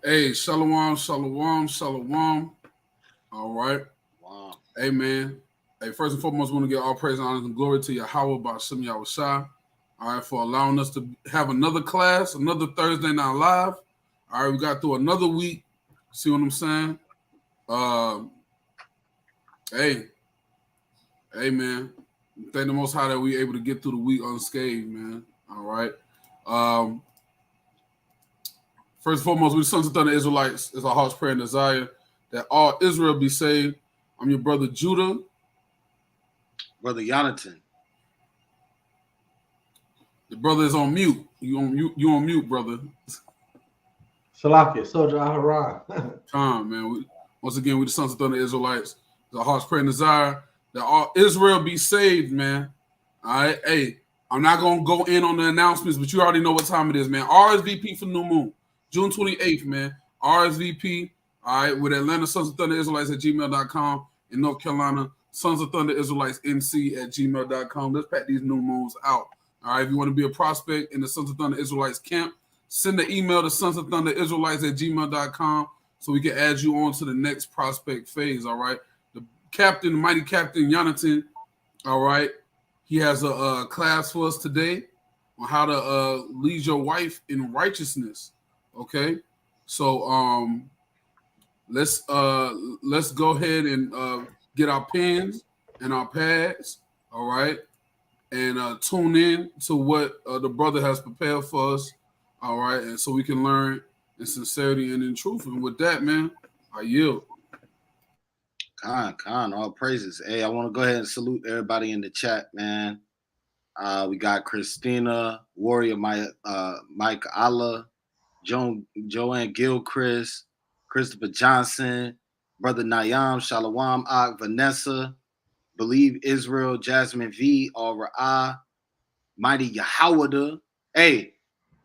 Hey, shalom, shalom, shalom. All right. Wow. Hey, man. Hey, first and foremost, I want to give all praise, honor, and glory to Yahweh by Shem Yahushua. All right, for allowing us to have another class, another Thursday Night Live. All right, we got through another week. See what I'm saying? Hey, man. Thank the Most High that we able to get through the week unscathed, man. All right. First and foremost, we the sons of Thunder Israelites. It's our heart's prayer and desire that all Israel be saved. I'm your brother Judah. Brother Jonathan. The brother is on mute. You on mute, brother. Salakia, Soldier Aharon. Time, man. Once again, we the sons of Thunder Israelites. It's our heart's prayer and desire that all Israel be saved, man. All right. Hey, I'm not going to go in on the announcements, but you already know what time it is, man. RSVP for New Moon. June 28th, man. RSVP, all right, with Atlanta Sons of Thunder Israelites at gmail.com. In North Carolina, Sons of Thunder Israelites NC at gmail.com. Let's pack these new moons out. All right, if you want to be a prospect in the Sons of Thunder Israelites camp, send an email to Sons of Thunder Israelites at gmail.com so we can add you on to the next prospect phase, all right? The captain, the mighty Captain Jonathan, all right, he has a class for us today on how to lead your wife in righteousness. Okay, so let's go ahead and get our pens and our pads, all right, and tune in to what the brother has prepared for us, all right, and so we can learn in sincerity and in truth. And with that, man, I yield. Khan, all praises. Hey, I want to go ahead and salute everybody in the chat, man. We got Christina, Warrior, Mike Allah, Joanne Gilchrist, Christopher Johnson, Brother Nayam, Shalom Ak, Vanessa, Believe Israel, Jasmine V, Al Ra'ah, Mighty Yahawada. Hey,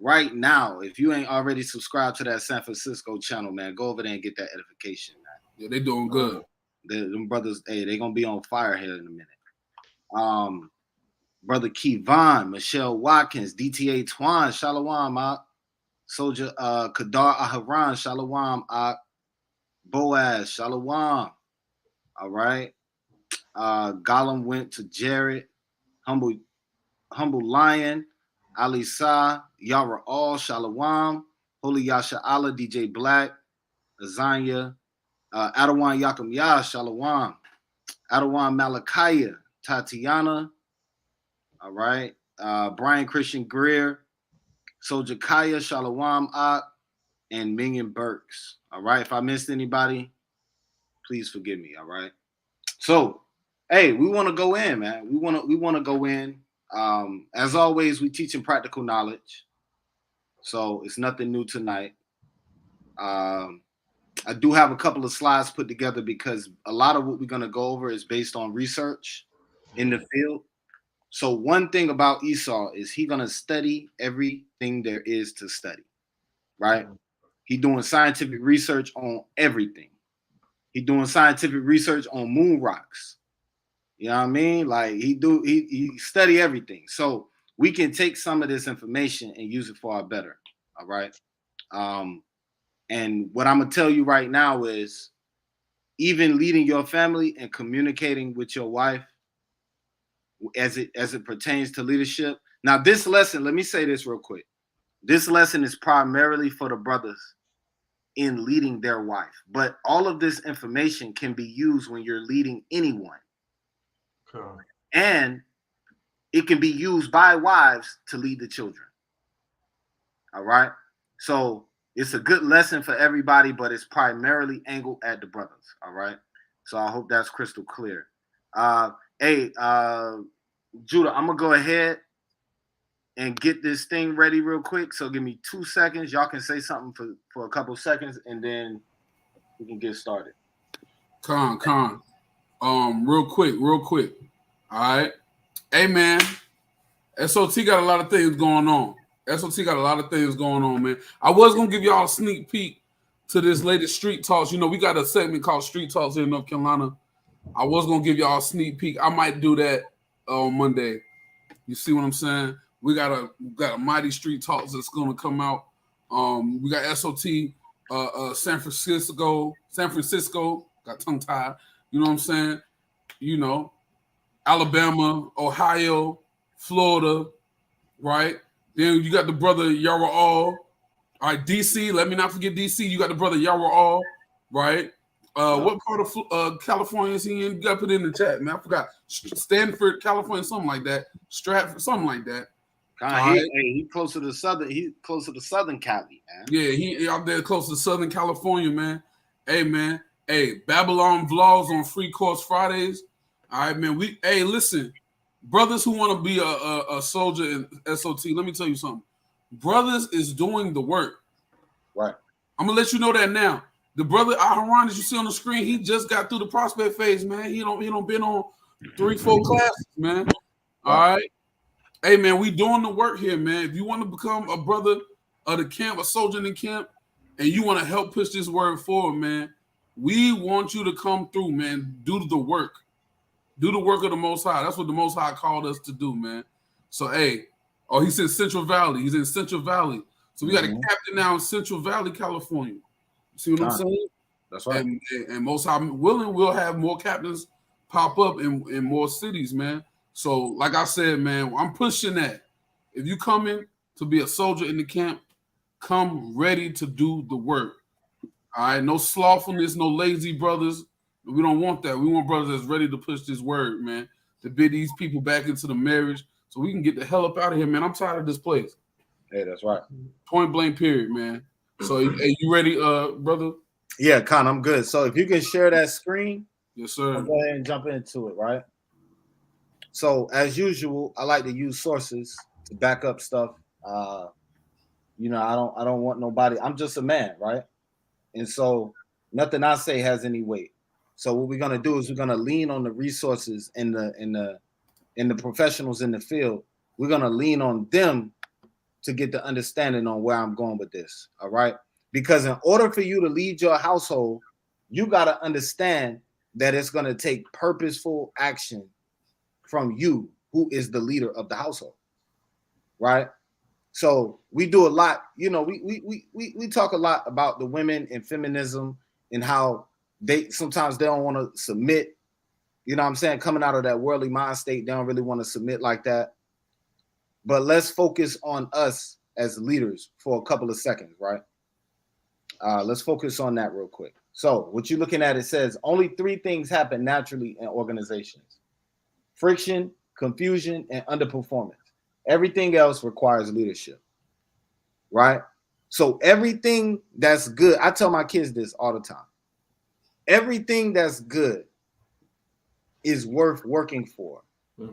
right now, if you ain't already subscribed to that San Francisco channel, man, go over there and get that edification, man. Yeah, they doing good. Them brothers, hey, they gonna be on fire here in a minute. Brother Kevon, Michelle Watkins, DTA Twan, Shalom Ak. Soldier Kadar Aharon, Shalom, Boaz, Shalom. All right. Gollum went to Jared, Humble Lion, Alisa, Yara All, Shalom, Holy Yasha Allah, DJ Black, Azanya, Adawan Yakum Yah, Shalom, Adawan Malakaya, Tatiana. All right. Brian Christian Greer, Soldier Kaya, Shalom, and Minion Burks. All right. If I missed anybody, please forgive me. All right. So, hey, we want to go in, man. We want to go in. As always, we teach in practical knowledge. So it's nothing new tonight. I do have a couple of slides put together because a lot of what we're going to go over is based on research in the field. So one thing about Esau is he's going to study everything there is to study, right? He's doing scientific research on everything. He's doing scientific research on moon rocks. You know what I mean? Like he study everything. So we can take some of this information and use it for our better. All right. And what I'm gonna tell you right now is even leading your family and communicating with your wife as it pertains to leadership. Now, this lesson, let me say this real quick. This lesson is primarily for the brothers in leading their wife, but all of this information can be used when you're leading anyone. Cool. And it can be used by wives to lead the children. All right. So it's a good lesson for everybody, but it's primarily angled at the brothers. All right. So I hope that's crystal clear. Hey, Judah, I'm gonna go ahead and get this thing ready real quick. So give me 2 seconds. Y'all can say something for a couple seconds, and then we can get started. Con. Real quick. All right. Hey, man. SOT got a lot of things going on. Man. I was going to give y'all a sneak peek to this latest Street Talks. You know, we got a segment called Street Talks here in North Carolina. I was going to give y'all a sneak peek. I might do that on Monday. You see what I'm saying? We got a mighty Street Talks that's going to come out. We got SOT San Francisco, got tongue tied. You know what I'm saying? You know, Alabama, Ohio, Florida, right? Then you got the brother Yara All. All right, DC. Let me not forget DC. You got the brother Yara All, right? What part of California is he in? You got to put it in the chat, man. I forgot. Stanford, California, something like that. Stratford, something like that. He close to the southern. He close to the southern Cali, man. Yeah, he out there close to Southern California, man. Hey, man. Hey, Babylon Vlogs on Free Course Fridays. All right, man. Listen, brothers who want to be a soldier in SOT, let me tell you something. Brothers is doing the work. Right. I'm gonna let you know that now. The brother Aharon that you see on the screen, he just got through the prospect phase, man. He don't been on 3-4 classes, man. All right. Hey, man, we doing the work here, man. If you want to become a brother of the camp, a soldier in the camp, and you want to help push this word forward, man, we want you to come through, man. Do the work. Do the work of the Most High. That's what the Most High called us to do, man. So, hey, he said Central Valley. He's in Central Valley. So we got a captain now in Central Valley, California. See what I'm saying? That's right. And Most High willing, we'll have more captains pop up in more cities, man. So, like I said, man, I'm pushing that. If you come in to be a soldier in the camp, come ready to do the work. All right, no slothfulness, no lazy brothers. We don't want that. We want brothers that's ready to push this word, man, to bid these people back into the marriage so we can get the hell up out of here, man. I'm tired of this place. Hey, that's right. Point blank, period, man. So, hey, you ready, brother? Yeah, Con, I'm good. So if you can share that screen, yes, sir. I'll go ahead and jump into it, right? So as usual, I like to use sources to back up stuff. You know, I don't want nobody. I'm just a man, right? And so nothing I say has any weight. So what we're gonna do is we're gonna lean on the resources and the professionals in the field. We're gonna lean on them to get the understanding on where I'm going with this. All right. Because in order for you to lead your household, you got to understand that it's going to take purposeful action from you, who is the leader of the household. Right. So we do a lot, you know, we talk a lot about the women and feminism and how sometimes they don't want to submit. You know what I'm saying? Coming out of that worldly mind state, they don't really want to submit like that. But let's focus on us as leaders for a couple of seconds, right? Let's focus on that real quick. So what you're looking at, it says only 3 things happen naturally in organizations: friction, confusion, and underperformance. Everything else requires leadership, right? So everything that's good, I tell my kids this all the time. Everything that's good is worth working for.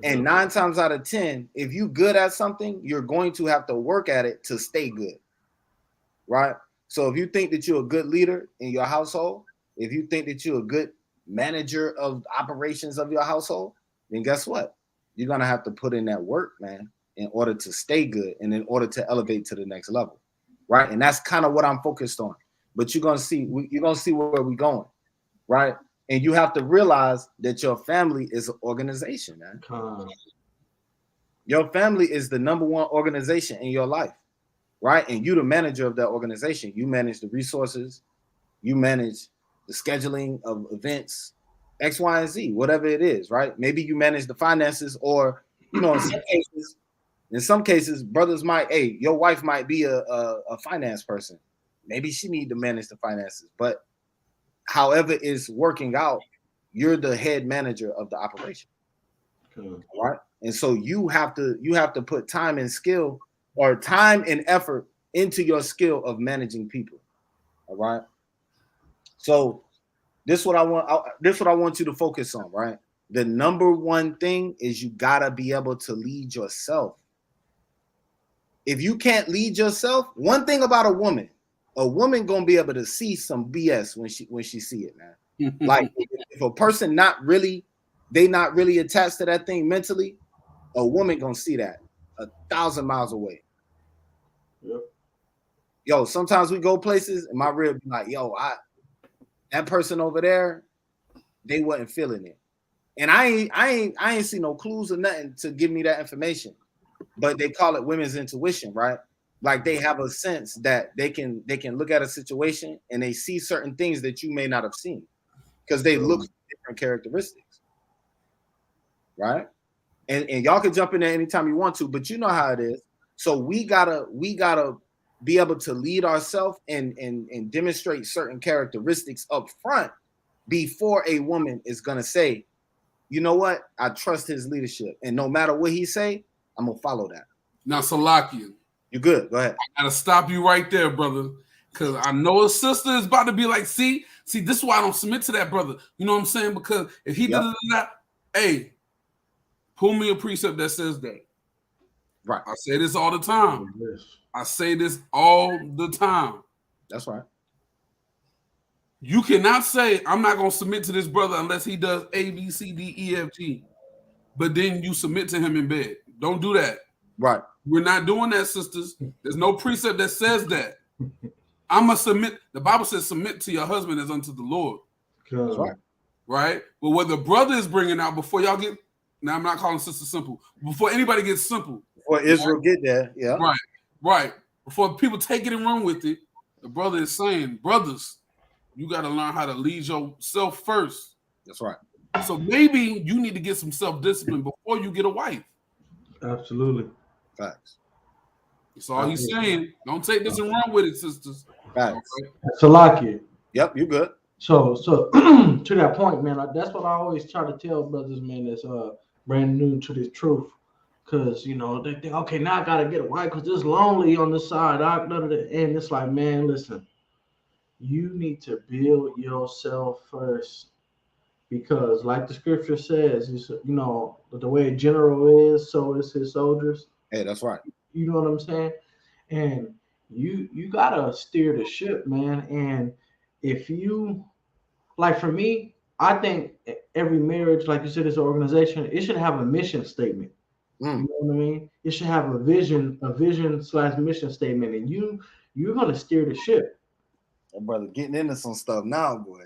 And 9 times out of 10, if you're good at something, you're going to have to work at it to stay good, right? So if you think that you're a good leader in your household, if you think that you're a good manager of operations of your household, then guess what? You're going to have to put in that work, man, in order to stay good and in order to elevate to the next level, right? And that's kind of what I'm focused on. But you're going to see where we're going, right? And you have to realize that your family is an organization, man. Your family is the number one organization in your life, right? And you're the manager of that organization. You manage the resources. You manage the scheduling of events, X, Y, and Z, whatever it is, right? Maybe you manage the finances, or, you know, in some cases, brothers might, hey, your wife might be a finance person. Maybe she need to manage the finances, but however it's working out, you're the head manager of the operation. Right? And so you have to put time and skill, or time and effort, into your skill of managing people. All right. So this is what I want you to focus on, right? The number one thing is you gotta be able to lead yourself. If you can't lead yourself, one thing about a woman gonna be able to see some BS when she see it, man. Like if a person not really attached to that thing mentally, a woman gonna see that 1,000 miles away. Yep. Yo, sometimes we go places and my rib be like, yo, that person over there, they wasn't feeling it. And I ain't see no clues or nothing to give me that information. But they call it women's intuition, right? Like they have a sense that they can look at a situation and they see certain things that you may not have seen because they look for different characteristics, right? And y'all can jump in there anytime you want to, but you know how it is. So we gotta be able to lead ourselves and demonstrate certain characteristics up front before a woman is gonna say, you know what, I trust his leadership, and no matter what he say, I'm gonna follow that. Now, Salakia, You good? Go ahead. I gotta stop you right there, brother, because I know a sister is about to be like, see, this is why I don't submit to that brother. You know what I'm saying? Because if he did that, hey, pull me a precept that says that. Right. I say this all the time. Yes. I say this all the time. That's right. You cannot say I'm not gonna submit to this brother unless he does A, B, C, D, E, F, G. But then you submit to him in bed. Don't do that. Right. We're not doing that, sisters. There's no precept that says that. I'm gonna submit. The Bible says submit to your husband as unto the Lord. That's right. Right? But what the brother is bringing out before y'all get, now I'm not calling sister simple. Before anybody gets simple. Before Israel get there, yeah. Right. Before people take it and run with it, the brother is saying, brothers, you got to learn how to lead yourself first. That's right. So maybe you need to get some self-discipline before you get a wife. Absolutely. Facts. That's all he's saying. Don't take this and run with it, sisters. Facts. Okay. Salakia. Yep, you good. So to that point, man, that's what I always try to tell brothers, man, that's brand new to this truth. Because, you know, they think, okay, now I got to get a wife because it's lonely on the side. And it's like, man, listen, you need to build yourself first. Because like the scripture says, you know, the way a general is, so is his soldiers. Hey, that's right. You know what I'm saying? And you got to steer the ship, man. And if you, like for me, I think every marriage, like you said, is an organization, it should have a mission statement. You know what I mean? It should have a vision/mission statement, and you're gonna steer the ship. That brother getting into some stuff now, boy.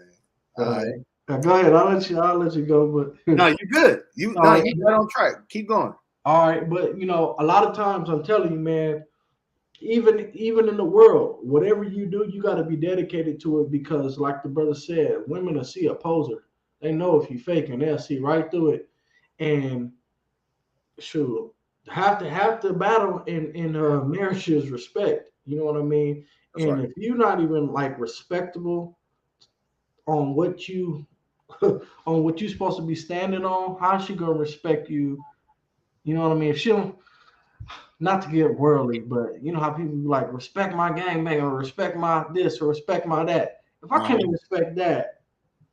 All right. Go ahead. I'll let you go. But no, you're good. You're right on track. Keep going. All right, but you know, a lot of times I'm telling you, man, even in the world, whatever you do, you got to be dedicated to it because, like the brother said, women will see a poser. They know if you fake and they'll see right through it. And sure, have to battle in marriage is respect. You know what I mean? That's and right. If you're not even like respectable on what you on what you're supposed to be standing on, how's she gonna respect you? You know what I mean? If she don't, not to get worldly, but you know how people be like, respect my gangbang or respect my this or respect my that. If I can't respect that,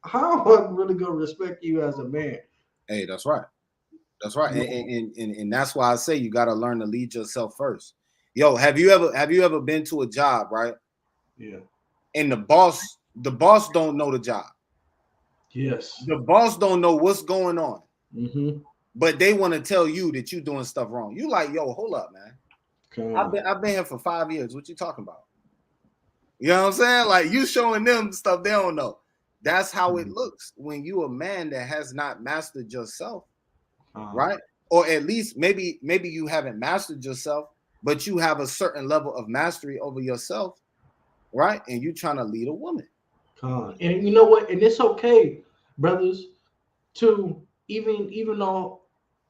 how am I really gonna respect you as a man? Hey, that's right. That's right. And that's why I say you got to learn to lead yourself first. Yo, have you ever been to a job, right? Yeah. And the boss don't know the job. Yes. The boss don't know what's going on. Mm-hmm. But they want to tell you that you're doing stuff wrong. You like, yo, hold up, man. Okay. I've been here for 5 years. What you talking about? You know what I'm saying? Like you showing them stuff they don't know. That's how it looks when you a man that has not mastered yourself. Right? Or at least maybe you haven't mastered yourself, but you have a certain level of mastery over yourself, right? And you're trying to lead a woman. And you know what? And it's okay, brothers, to even though,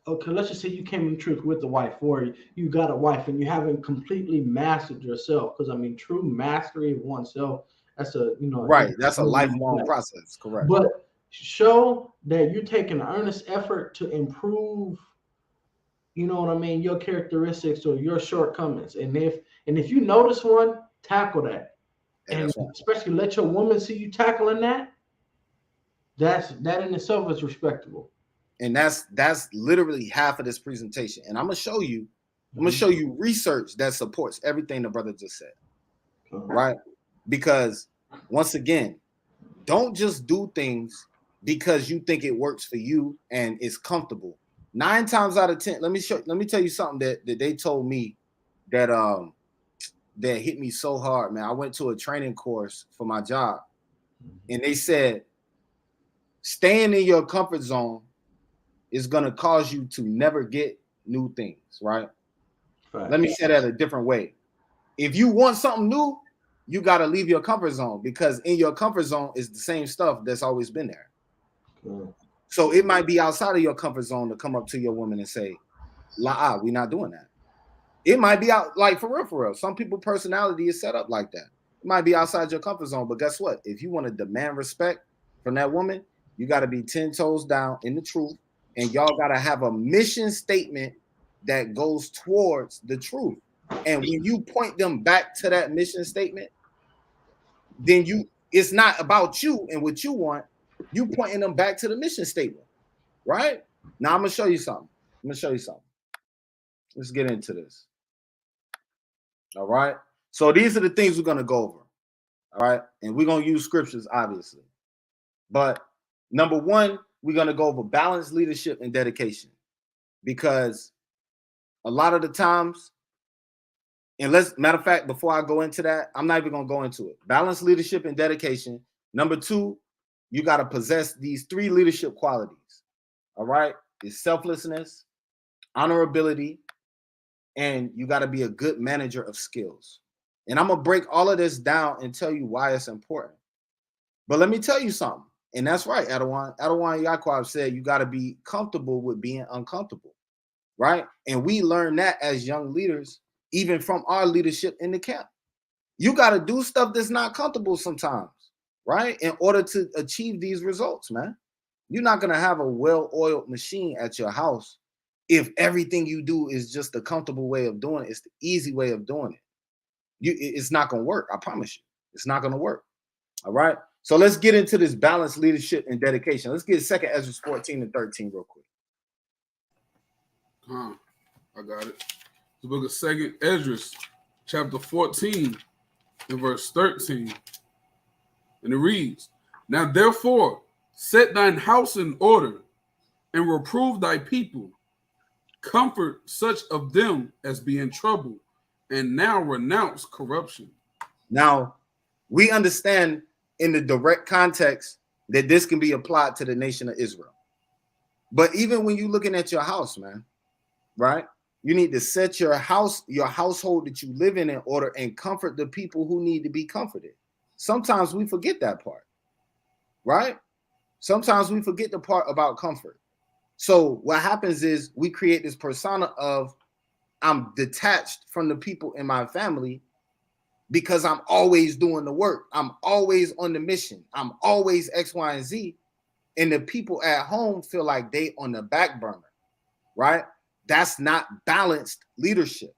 okay, let's just say you came in truth with the wife, or you got a wife and you haven't completely mastered yourself. Because I mean, true mastery of oneself, that's a right. That's a lifelong process, correct? But show that you're taking an earnest effort to improve, you know what I mean, your characteristics or your shortcomings. And if you notice one, tackle that. And especially let your woman see you tackling that. That in itself is respectable. And that's literally half of this presentation. And I'm gonna show you research that supports everything the brother just said. Right? Because once again, don't just do things because you think it works for you and it's comfortable. 9 times out of 10, let me tell you something that they told me that hit me so hard, man. I went to a training course for my job, and they said staying in your comfort zone is gonna cause you to never get new things, right? Let me say that a different way. If you want something new, you got to leave your comfort zone, because in your comfort zone is the same stuff that's always been there. Cool. So it might be outside of your comfort zone to come up to your woman and say, we're not doing that. It might be out, like, for real. Some people personality is set up like that. It might be outside your comfort zone, but guess what? If you want to demand respect from that woman, you got to be 10 toes down in the truth, and y'all got to have a mission statement that goes towards the truth. And when you point them back to that mission statement, then it's not about you and what you want. You pointing them back to the mission statement, right? Now I'm gonna show you something. Let's get into this. All right. So these are the things we're gonna go over. All right, and we're gonna use scriptures, obviously. But number one, we're gonna go over balanced leadership and dedication, because a lot of the times, and matter of fact, before I go into that, I'm not even gonna go into it. Balanced leadership and dedication. Number two, you got to possess these 3 leadership qualities. All right, it's selflessness, honorability, and you got to be a good manager of skills. And I'm gonna break all of this down and tell you why it's important. But let me tell you something, and that's right, Adawan Yaquab said you got to be comfortable with being uncomfortable, right? And we learn that as young leaders, even from our leadership in the camp. You got to do stuff that's not comfortable sometimes, right? In order to achieve these results, man. You're not going to have a well-oiled machine at your house if everything you do is just the comfortable way of doing it. It's the easy way of doing it. It's not going to work. I promise you. It's not going to work. All right? So let's get into this balanced leadership and dedication. Let's get 2 Ezra 14 and 13 real quick. I got it. The book of 2 Ezra, chapter 14 and verse 13. And it reads, "Now therefore set thine house in order, and reprove thy people. Comfort such of them as be in trouble, and now renounce corruption." Now, we understand in the direct context that this can be applied to the nation of Israel. But even when you're looking at your house, man, right? You need to set your household that you live in order, and comfort the people who need to be comforted. Sometimes we forget that part, right? Sometimes we forget the part about comfort. So what happens is we create this persona of, I'm detached from the people in my family because I'm always doing the work. I'm always on the mission. I'm always X, Y, and Z. And the people at home feel like they on the back burner, right? That's not balanced leadership.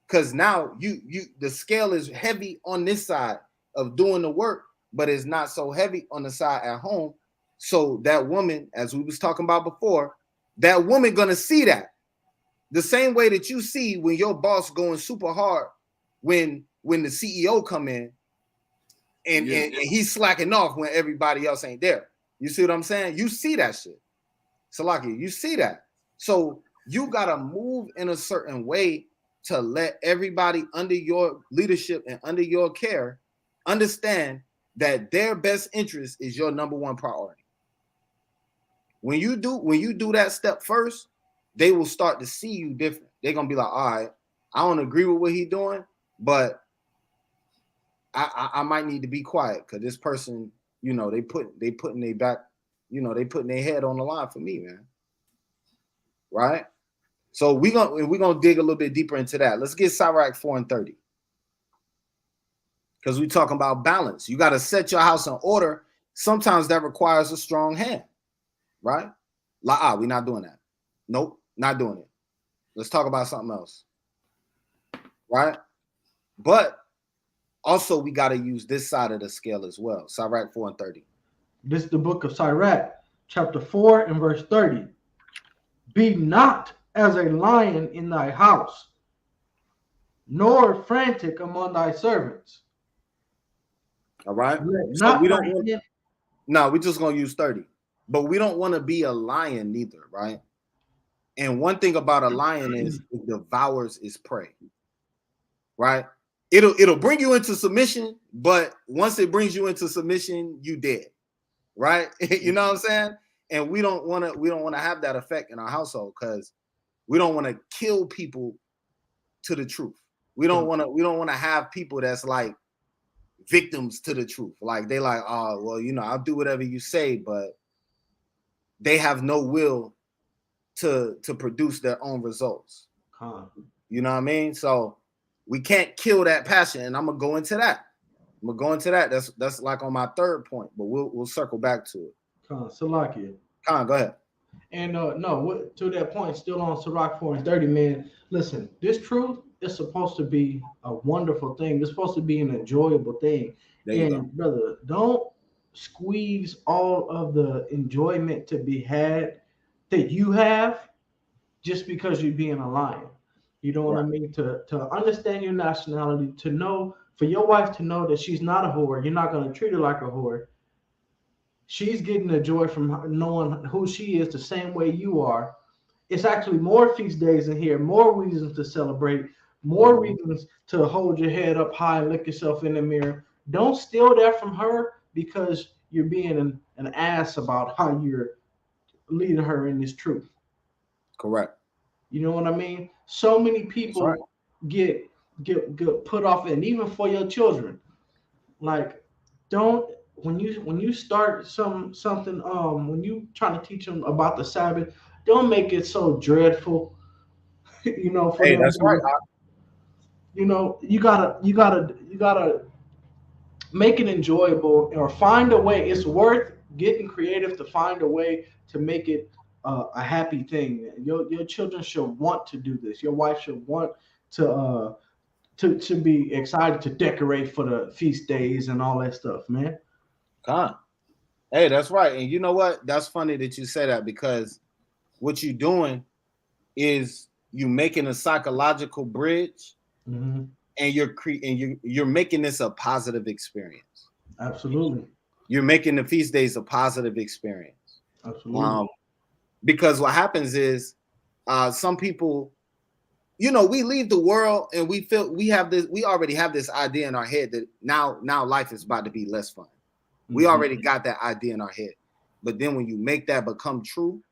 Because now the scale is heavy on this side of doing the work, but it's not so heavy on the side at home. So that woman, as we was talking about before, that woman gonna see that the same way that you see when your boss going super hard when the CEO come in and he's slacking off when everybody else ain't there. You see what I'm saying? You see that shit. Salaki, you see that. So you gotta move in a certain way to let everybody under your leadership and under your care understand that their best interest is your number one priority. When you do that step first, they will start to see you different. They're gonna be like, all right, I don't agree with what he's doing, but I might need to be quiet because this person, they putting their back, they putting their head on the line for me, man. Right? So we're gonna dig a little bit deeper into that. Let's get Sirach 4 and 30. Because we're talking about balance. You got to set your house in order. Sometimes that requires a strong hand, right? We're not doing that. Nope, not doing it. Let's talk about something else, right? But also we got to use this side of the scale as well. Sirach 4 and 30. This is the book of Sirach, chapter 4 and verse 30. Be not as a lion in thy house, nor frantic among thy servants. All right. So we don't we're just gonna use 30. But we don't want to be a lion neither, right? And one thing about a lion is it devours its prey, right? It'll bring you into submission, but once it brings you into submission, you dead, right? You know what I'm saying? And we don't want to have that effect in our household because we don't want to kill people to the truth. We don't want to have people that's like victims to the truth. Like they like, oh, well, I'll do whatever you say, but they have no will to produce their own results. You know what I mean? So we can't kill that passion, and I'm gonna go into that. That's like on my third point, but we'll circle back to it. Salakia. Go ahead. And to that point, still on Sirach 4 and 30, man. Listen, this truth is supposed to be a wonderful thing. It's supposed to be an enjoyable thing. And brother, don't squeeze all of the enjoyment to be had that you have just because you're being a lion. You know what I mean? To understand your nationality, to know, for your wife to know that she's not a whore, you're not going to treat her like a whore. She's getting the joy from knowing who she is the same way you are. It's actually more feast days in here, more reasons to celebrate, more reasons to hold your head up high and look yourself in the mirror. Don't steal that from her because you're being an ass about how you're leading her in this truth. Correct. You know what I mean? So many people get put off, and even for your children, like don't. When you start something, when you trying to teach them about the Sabbath, don't make it so dreadful. For them. That's right. You gotta make it enjoyable or find a way. It's worth getting creative to find a way to make it a happy thing. Your children should want to do this. Your wife should want to be excited to decorate for the feast days and all that stuff, man. Hey, that's right. And you know what? That's funny that you say that, because what you're doing is you making a psychological bridge, and you're making this a positive experience. Absolutely. You're making the feast days a positive experience. Absolutely. Because what happens is some people, we leave the world and we feel we already have this idea in our head that now life is about to be less fun. We already got that idea in our head. But then when you make that become true,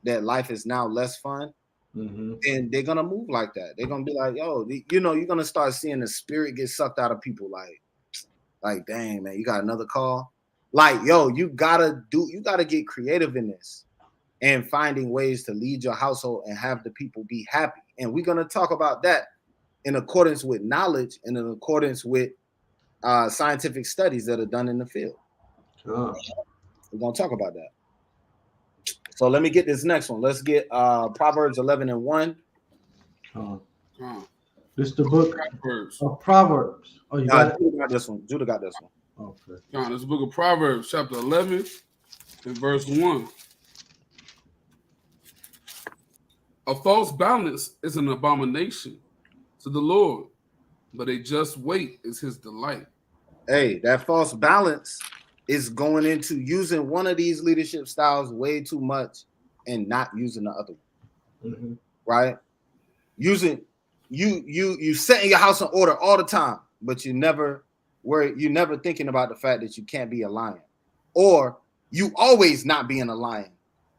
that life is now less fun, then they're going to move like that. They're going to be like, yo, you're going to start seeing the spirit get sucked out of people. Like, dang, man, you got another call? Like, yo, you got to get creative in this and finding ways to lead your household and have the people be happy. And we're going to talk about that in accordance with knowledge and in accordance with scientific studies that are done in the field. We're going to talk about that. So let me get this next one. Let's get Proverbs 11:1. This is the book of Proverbs. Oh, you got Judah got this one. Judah got this one. Okay. This is the book of Proverbs, chapter 11 and verse 1. A false balance is an abomination to the Lord, but a just weight is his delight. Hey, that false balance is going into using one of these leadership styles way too much and not using the other one. Right? Using you setting your house in order all the time, but you're never thinking about the fact that you can't be a lion, or you always not being a lion,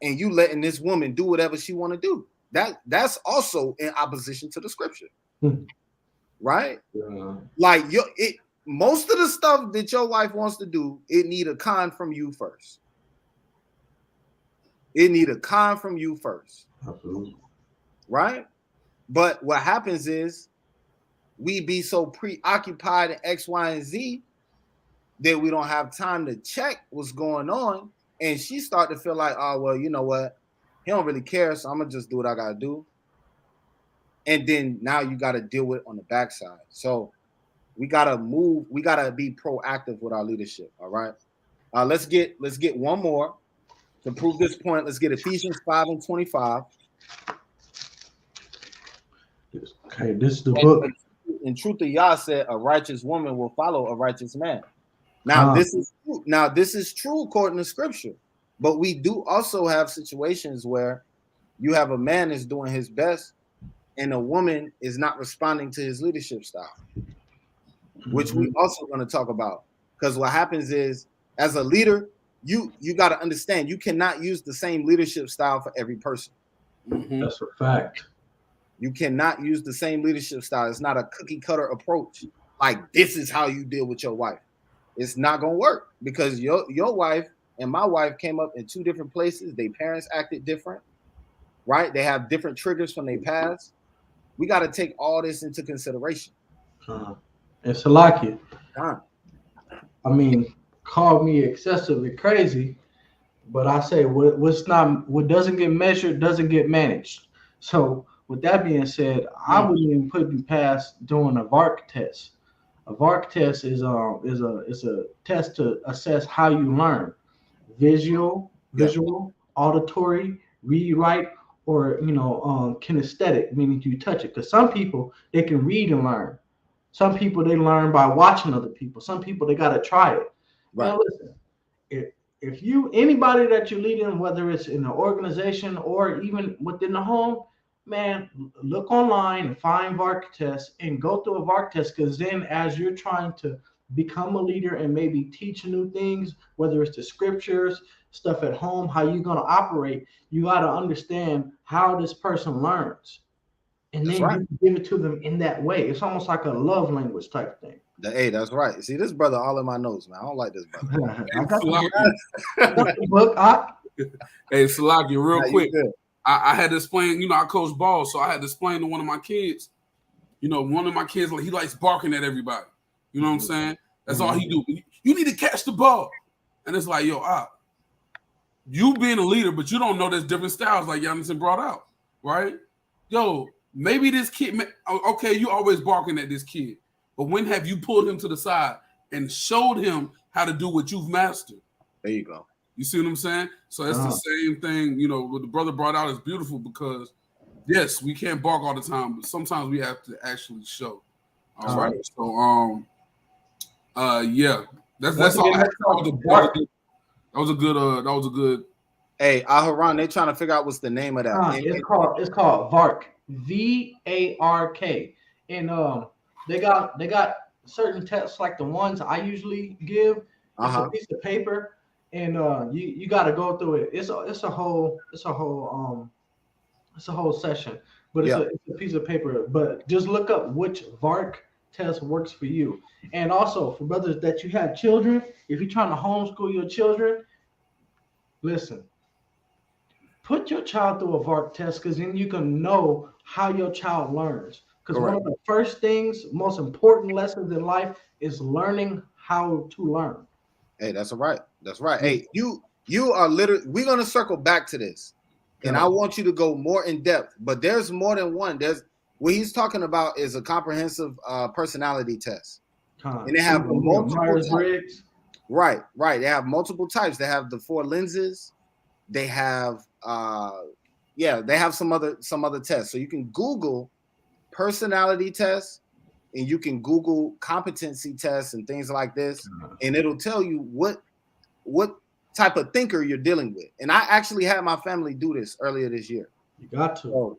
and you letting this woman do whatever she want to do. That's also in opposition to the scripture, right? Yeah. Like most of the stuff that your wife wants to do, it need a con from you first. Absolutely. Right? But what happens is we be so preoccupied in X, Y, and Z that we don't have time to check what's going on. And she start to feel like, oh, well, you know what? He don't really care, so I'm going to just do what I got to do. And then now you got to deal with it on the backside. So we got to move. We got to be proactive with our leadership, all right? Let's get one more to prove this point. Let's get Ephesians 5:25. Okay, this is the book. In truth, Yah said, a righteous woman will follow a righteous man. Now, this is true. Now, this is true according to scripture. But we do also have situations where you have a man that's doing his best and a woman is not responding to his leadership style, which we also going to talk about. Because what happens is, as a leader, you got to understand, you cannot use the same leadership style for every person. That's a fact. You cannot use the same leadership style. It's not a cookie cutter approach. Like, this is how you deal with your wife. It's not gonna work because your wife and my wife came up in two different places. Their parents acted different, right? They have different triggers from their past. We got to take all this into consideration. And Salakia, Huh. I mean, call me excessively crazy, but I say what doesn't get measured doesn't get managed. So with that being said, I wouldn't even put you past doing a VARC test. A VARC test is a test to assess how you learn: visual, auditory, read, write, or kinesthetic, meaning you touch it. Because some people they can read and learn. Some people they learn by watching other people. Some people they gotta try it. Right. Now listen, if you anybody that you're leading, whether it's in an organization or even within the home, man, look online and find VARC tests and go through a VARC test, because then as you're trying to become a leader and maybe teach new things, whether it's the scriptures, stuff at home, how you're going to operate, you got to understand how this person learns. And That's then right. you give it to them in that way. It's almost like a love language type thing. Hey, that's right. See, this brother all in my nose, man. I don't like this brother. I got the book. Hey, Salaki, real Nah, quick. I had to explain, I coach ball, so I had to explain to one of my kids, one of my kids, he likes barking at everybody. You know what I'm saying? That's all he do. You need to catch the ball. And it's like, you being a leader, but you don't know there's different styles like Jonathan brought out, right? Maybe this kid, okay, you always barking at this kid, but when have you pulled him to the side and showed him how to do what you've mastered? There you go. You see what I'm saying? So it's the same thing, what the brother brought out is beautiful because, yes, we can't bark all the time, but sometimes we have to actually show. All right. So, yeah, that's all. That was a good. Hey, Aharon, they trying to figure out what's the name of that. It's called VARC, VARK, and they got certain tests like the ones I usually give. It's a piece of paper, and you got to go through it. It's a whole session, but it's a piece of paper. But just look up which VARC test works for you. And also for brothers that you have children, if you're trying to homeschool your children, listen, put your child through a VARC test, because then you can know how your child learns. Because one of the first things, most important lessons in life is learning how to learn. Hey, that's right. That's right. Hey, you are literally, we're going to circle back to this. And I want you to go more in depth, but there's more than one. There's what he's talking about is a comprehensive personality test. And they have multiple types. Right. They have multiple types. They have the 4 lenses. They have they have some other tests. So you can Google personality tests and you can Google competency tests and things like this, and it'll tell you what type of thinker you're dealing with. And I actually had my family do this earlier this year. You got to. So,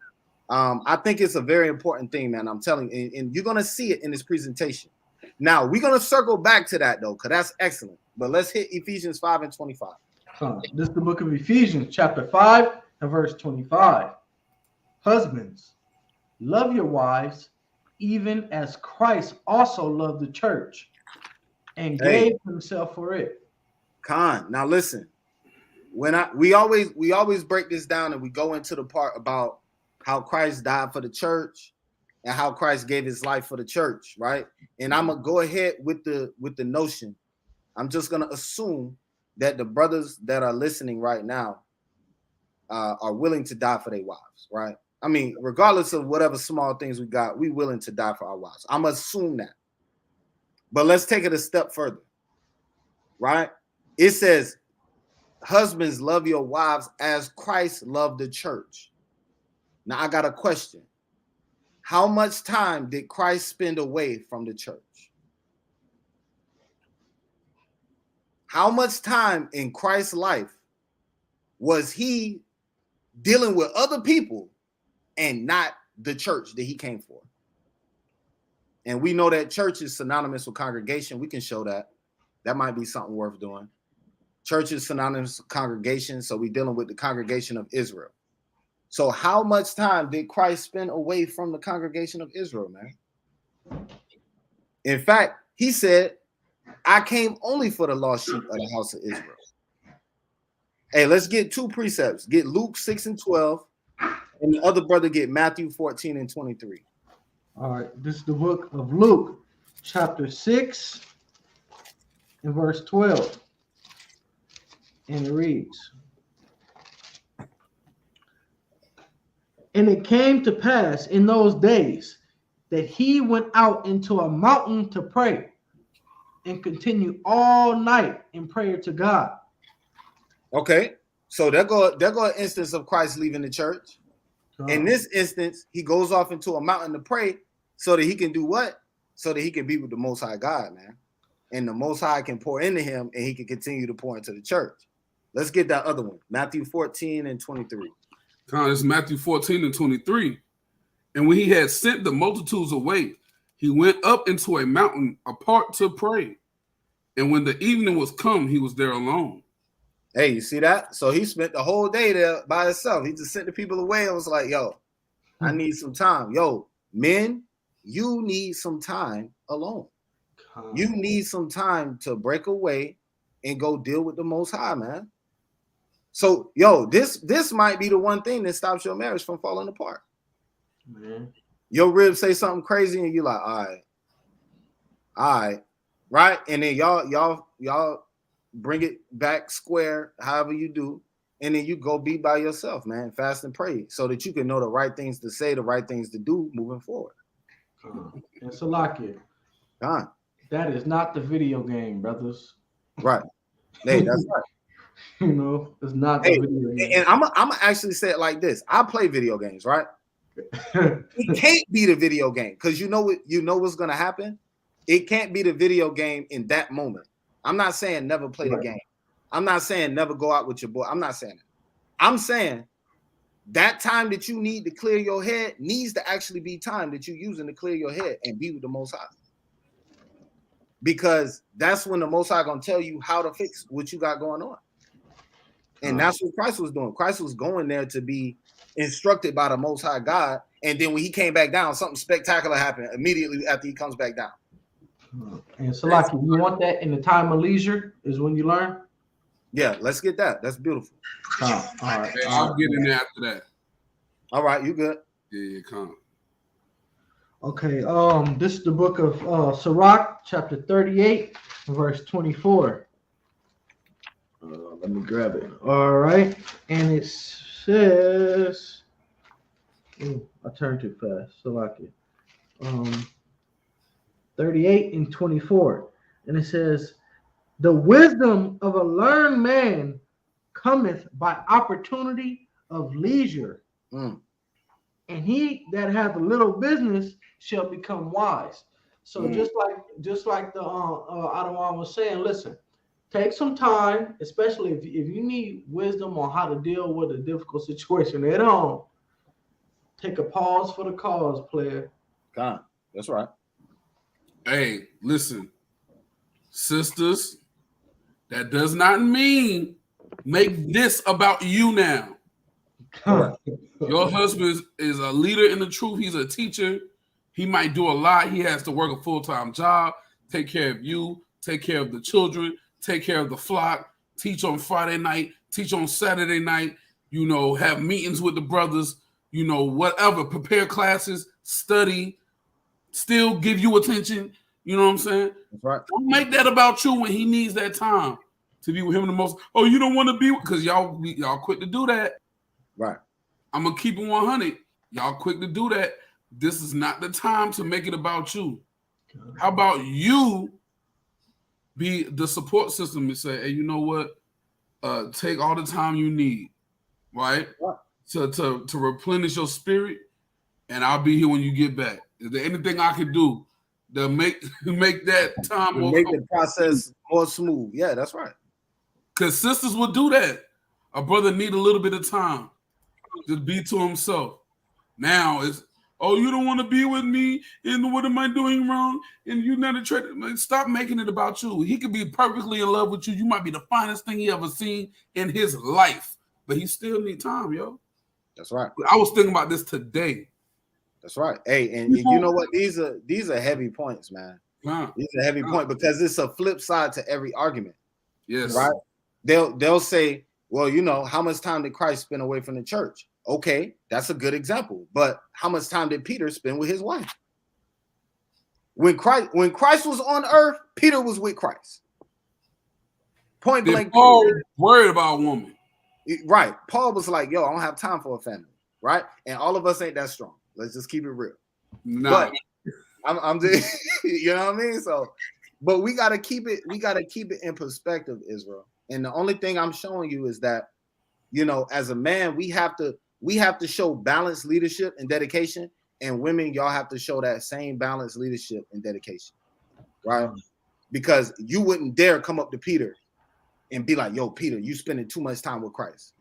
I think it's a very important thing, man. I'm telling you, and you're gonna see it in this presentation. Now we're gonna circle back to that though, because that's excellent. But let's hit Ephesians 5:25. This is the book of Ephesians, chapter 5 and verse 25. Husbands, love your wives, even as Christ also loved the church and gave himself for it. Now listen, we always break this down and we go into the part about how Christ died for the church and how Christ gave his life for the church, right? And I'm gonna go ahead with the notion. I'm just gonna assume that the brothers that are listening right now are willing to die for their wives, right? I mean, regardless of whatever small things we got, we willing to die for our wives. I'm gonna assume that. But let's take it a step further, right? It says, husbands, love your wives as Christ loved the church. Now, I got a question. How much time did Christ spend away from the church? How much time in Christ's life was he dealing with other people and not the church that he came for? And we know that church is synonymous with congregation. We can show that. That might be something worth doing. Church is synonymous with congregation, so we're dealing with the congregation of Israel. So how much time did Christ spend away from the congregation of Israel, man? In fact, he said, I came only for the lost sheep of the house of Israel. Hey, let's get two precepts. Get Luke 6 and 12, and the other brother get Matthew 14 and 23. All right, this is the book of Luke, chapter 6 and verse 12. And it reads, and it came to pass in those days that he went out into a mountain to pray and continue all night in prayer to God. Okay, so there go an instance of Christ leaving the church. In this instance, he goes off into a mountain to pray so that he can do what? So that he can be with the Most High God, man. And the Most High can pour into him and he can continue to pour into the church. Let's get that other one. Matthew 14 and 23. It's Matthew 14 and 23. And when he had sent the multitudes away, he went up into a mountain apart to pray. And when the evening was come, he was there alone. Hey, you see that? So he spent the whole day there by himself. He just sent the people away and was like, yo, I need some time. Yo, men, you need some time alone. You need some time to break away and go deal with the Most High, man. So, yo, this might be the one thing that stops your marriage from falling apart. Man. Your ribs say something crazy and you're like, all right, right? And then y'all bring it back square, however you do, and then you go be by yourself, man. Fast and pray so that you can know the right things to say, the right things to do moving forward. And Salakia, that is not the video game, brothers. Right. Hey, that's right. You know, it's not the video game. And I'm actually say it like this. I play video games, right? It can't be the video game because you know what's gonna happen. It can't be the video game in that moment. I'm not saying never play the game. I'm not saying never go out with your boy. I'm not saying that. I'm saying that time that you need to clear your head needs to actually be time that you're using to clear your head and be with the Most High. Because that's when the Most High gonna tell you how to fix what you got going on. And that's what Christ was doing. Christ was going there to be instructed by the Most High God. And then when he came back down, something spectacular happened immediately after he comes back down. And Salaki, you want that in the time of leisure is when you learn? Yeah, let's get that. That's beautiful. All right. I'll get in there after that. All right, you good. Yeah, come. Okay, this is the book of Sirach, chapter 38, verse 24. Let me grab it. All right, and it says, I turned too fast. Salaki. 38 and 24, and it says, the wisdom of a learned man cometh by opportunity of leisure, and he that hath a little business shall become wise. So just like the Adawan was saying, listen, take some time, especially if you need wisdom on how to deal with a difficult situation at home. Take a pause for the cause, player. God, that's right. Hey, listen, sisters, that does not mean make this about you now. Your husband is a leader in the truth. He's a teacher. He might do a lot. He has to work a full-time job, take care of you, take care of the children, take care of the flock, teach on Friday night, teach on Saturday night, have meetings with the brothers, whatever, prepare classes, study, still give you attention. You know what I'm saying? That's right. Don't make that about you when he needs that time to be with him the most. Oh, you don't want to be because y'all quick to do that. Right. I'm gonna keep it 100. Y'all quick to do that. This is not the time to make it about you. How about you be the support system and say, hey, you know what? Take all the time you need, right? To replenish your spirit, and I'll be here when you get back. Is there anything I can do to make that time more, make the process more smooth? Yeah, that's right. Because sisters will do that. A brother need a little bit of time to be to himself. Now it's, oh, you don't want to be with me, and what am I doing wrong? And you're not attracted. Stop making it about you. He could be perfectly in love with you. You might be the finest thing he ever seen in his life, but he still need time, yo. That's right. I was thinking about this today. That's right. Hey, and you know what? These are heavy points, man. These are heavy point because it's a flip side to every argument. Yes. Right. They'll say, well, you know, how much time did Christ spend away from the church? Okay, that's a good example. But how much time did Peter spend with his wife? When Christ was on earth, Peter was with Christ. Point blank. Paul worried about a woman. Right. Paul was like, yo, I don't have time for a family. Right. And all of us ain't that strong. Let's just keep it real. No. But I'm just, you know what I mean? So, but we gotta keep it in perspective, Israel. And the only thing I'm showing you is that, you know, as a man, we have to show balanced leadership and dedication. And women, y'all have to show that same balanced leadership and dedication. Right? Because you wouldn't dare come up to Peter and be like, yo, Peter, you spending too much time with Christ.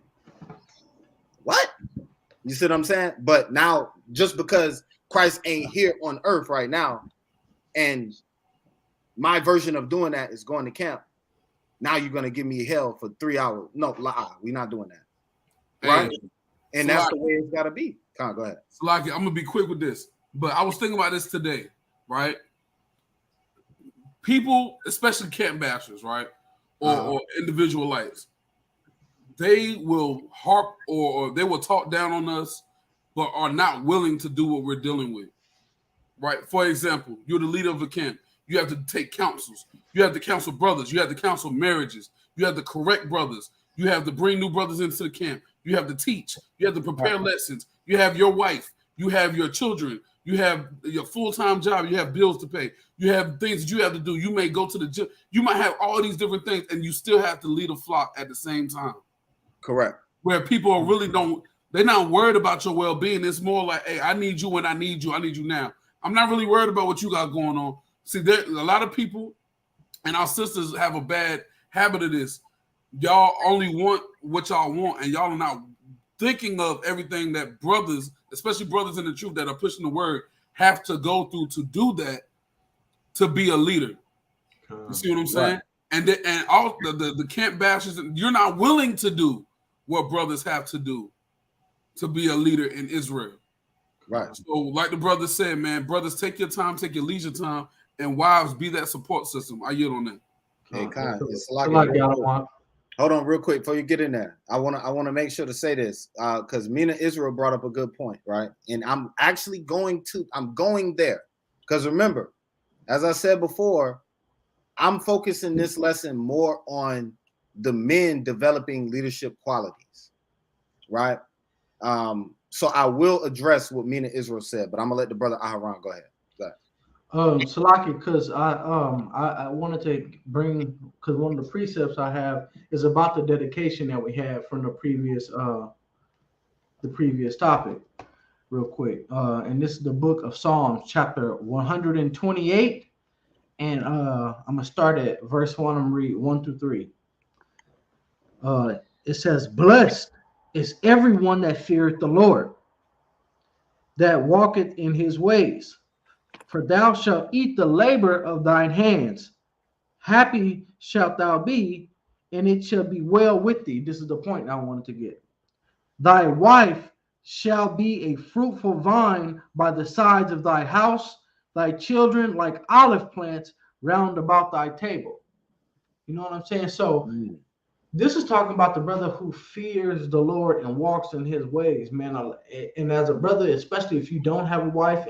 What? You see what I'm saying? But now, just because Christ ain't here on earth right now, and my version of doing that is going to camp, now you're going to give me hell for 3 hours. No, we're not doing that. Right? And that's the way it's got to be. Come on, go ahead. I'm going to be quick with this. But I was thinking about this today, right? People, especially camp bashers, right? Or individualites, they will harp or they will talk down on us, but are not willing to do what we're dealing with. Right? For example, you're the leader of a camp. You have to take counsels. You have to counsel brothers. You have to counsel marriages. You have to correct brothers. You have to bring new brothers into the camp. You have to teach. You have to prepare lessons. You have your wife. You have your children. You have your full-time job. You have bills to pay. You have things that you have to do. You may go to the gym. You might have all these different things, and you still have to lead a flock at the same time. Correct. Where people are really they're not worried about your well-being. It's more like, hey, I need you when I need you. I need you now. I'm not really worried about what you got going on. See, there a lot of people and our sisters have a bad habit of this. Y'all only want what y'all want, and y'all are not thinking of everything that brothers, especially brothers in the truth that are pushing the word, have to go through to do that, to be a leader. You see what I'm saying? Right. And all the camp bashers, you're not willing to do what brothers have to do to be a leader in Israel. Right. So, like the brother said, man, brothers, take your time, take your leisure time, and wives, be that support system. I yield on that. Hey, Khan, hold on real quick before you get in there. I wanna make sure to say this because Mina Israel brought up a good point, right? And I'm actually going there because remember, as I said before, I'm focusing this lesson more on the men developing leadership qualities, right? So I will address what Mina Israel said, but I'm gonna let the brother Aharon go ahead. Salaki, because I wanted to bring, because one of the precepts I have is about the dedication that we had from the previous topic, real quick. And this is the book of Psalms, chapter 128, and I'm gonna start at verse 1. I'm read 1 through 3. It says, "Blessed is everyone that feareth the Lord, that walketh in his ways. For thou shalt eat the labor of thine hands. Happy shalt thou be, and it shall be well with thee." This is the point I wanted to get. "Thy wife shall be a fruitful vine by the sides of thy house, thy children like olive plants round about thy table." You know what I'm saying? So this is talking about the brother who fears the Lord and walks in his ways, man. And as a brother, especially if you don't have a wife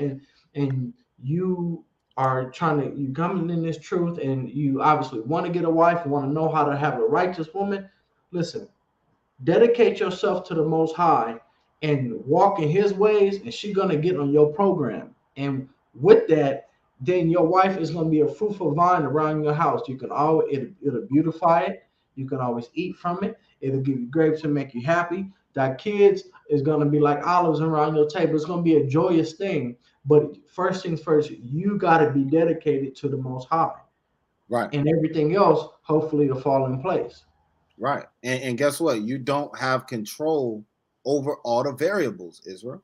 and you are you coming in this truth and you obviously want to get a wife, want to know how to have a righteous woman, listen, dedicate yourself to the Most High and walk in his ways, and she's going to get on your program. And with that, then your wife is going to be a fruitful vine around your house. You can always, it'll beautify it. You can always eat from it. It'll give you grapes and make you happy. That kids is going to be like olives around your table. It's going to be a joyous thing. But first things first, you got to be dedicated to the Most High. Right. And everything else, hopefully, will fall in place. Right. And guess what? You don't have control over all the variables, Israel.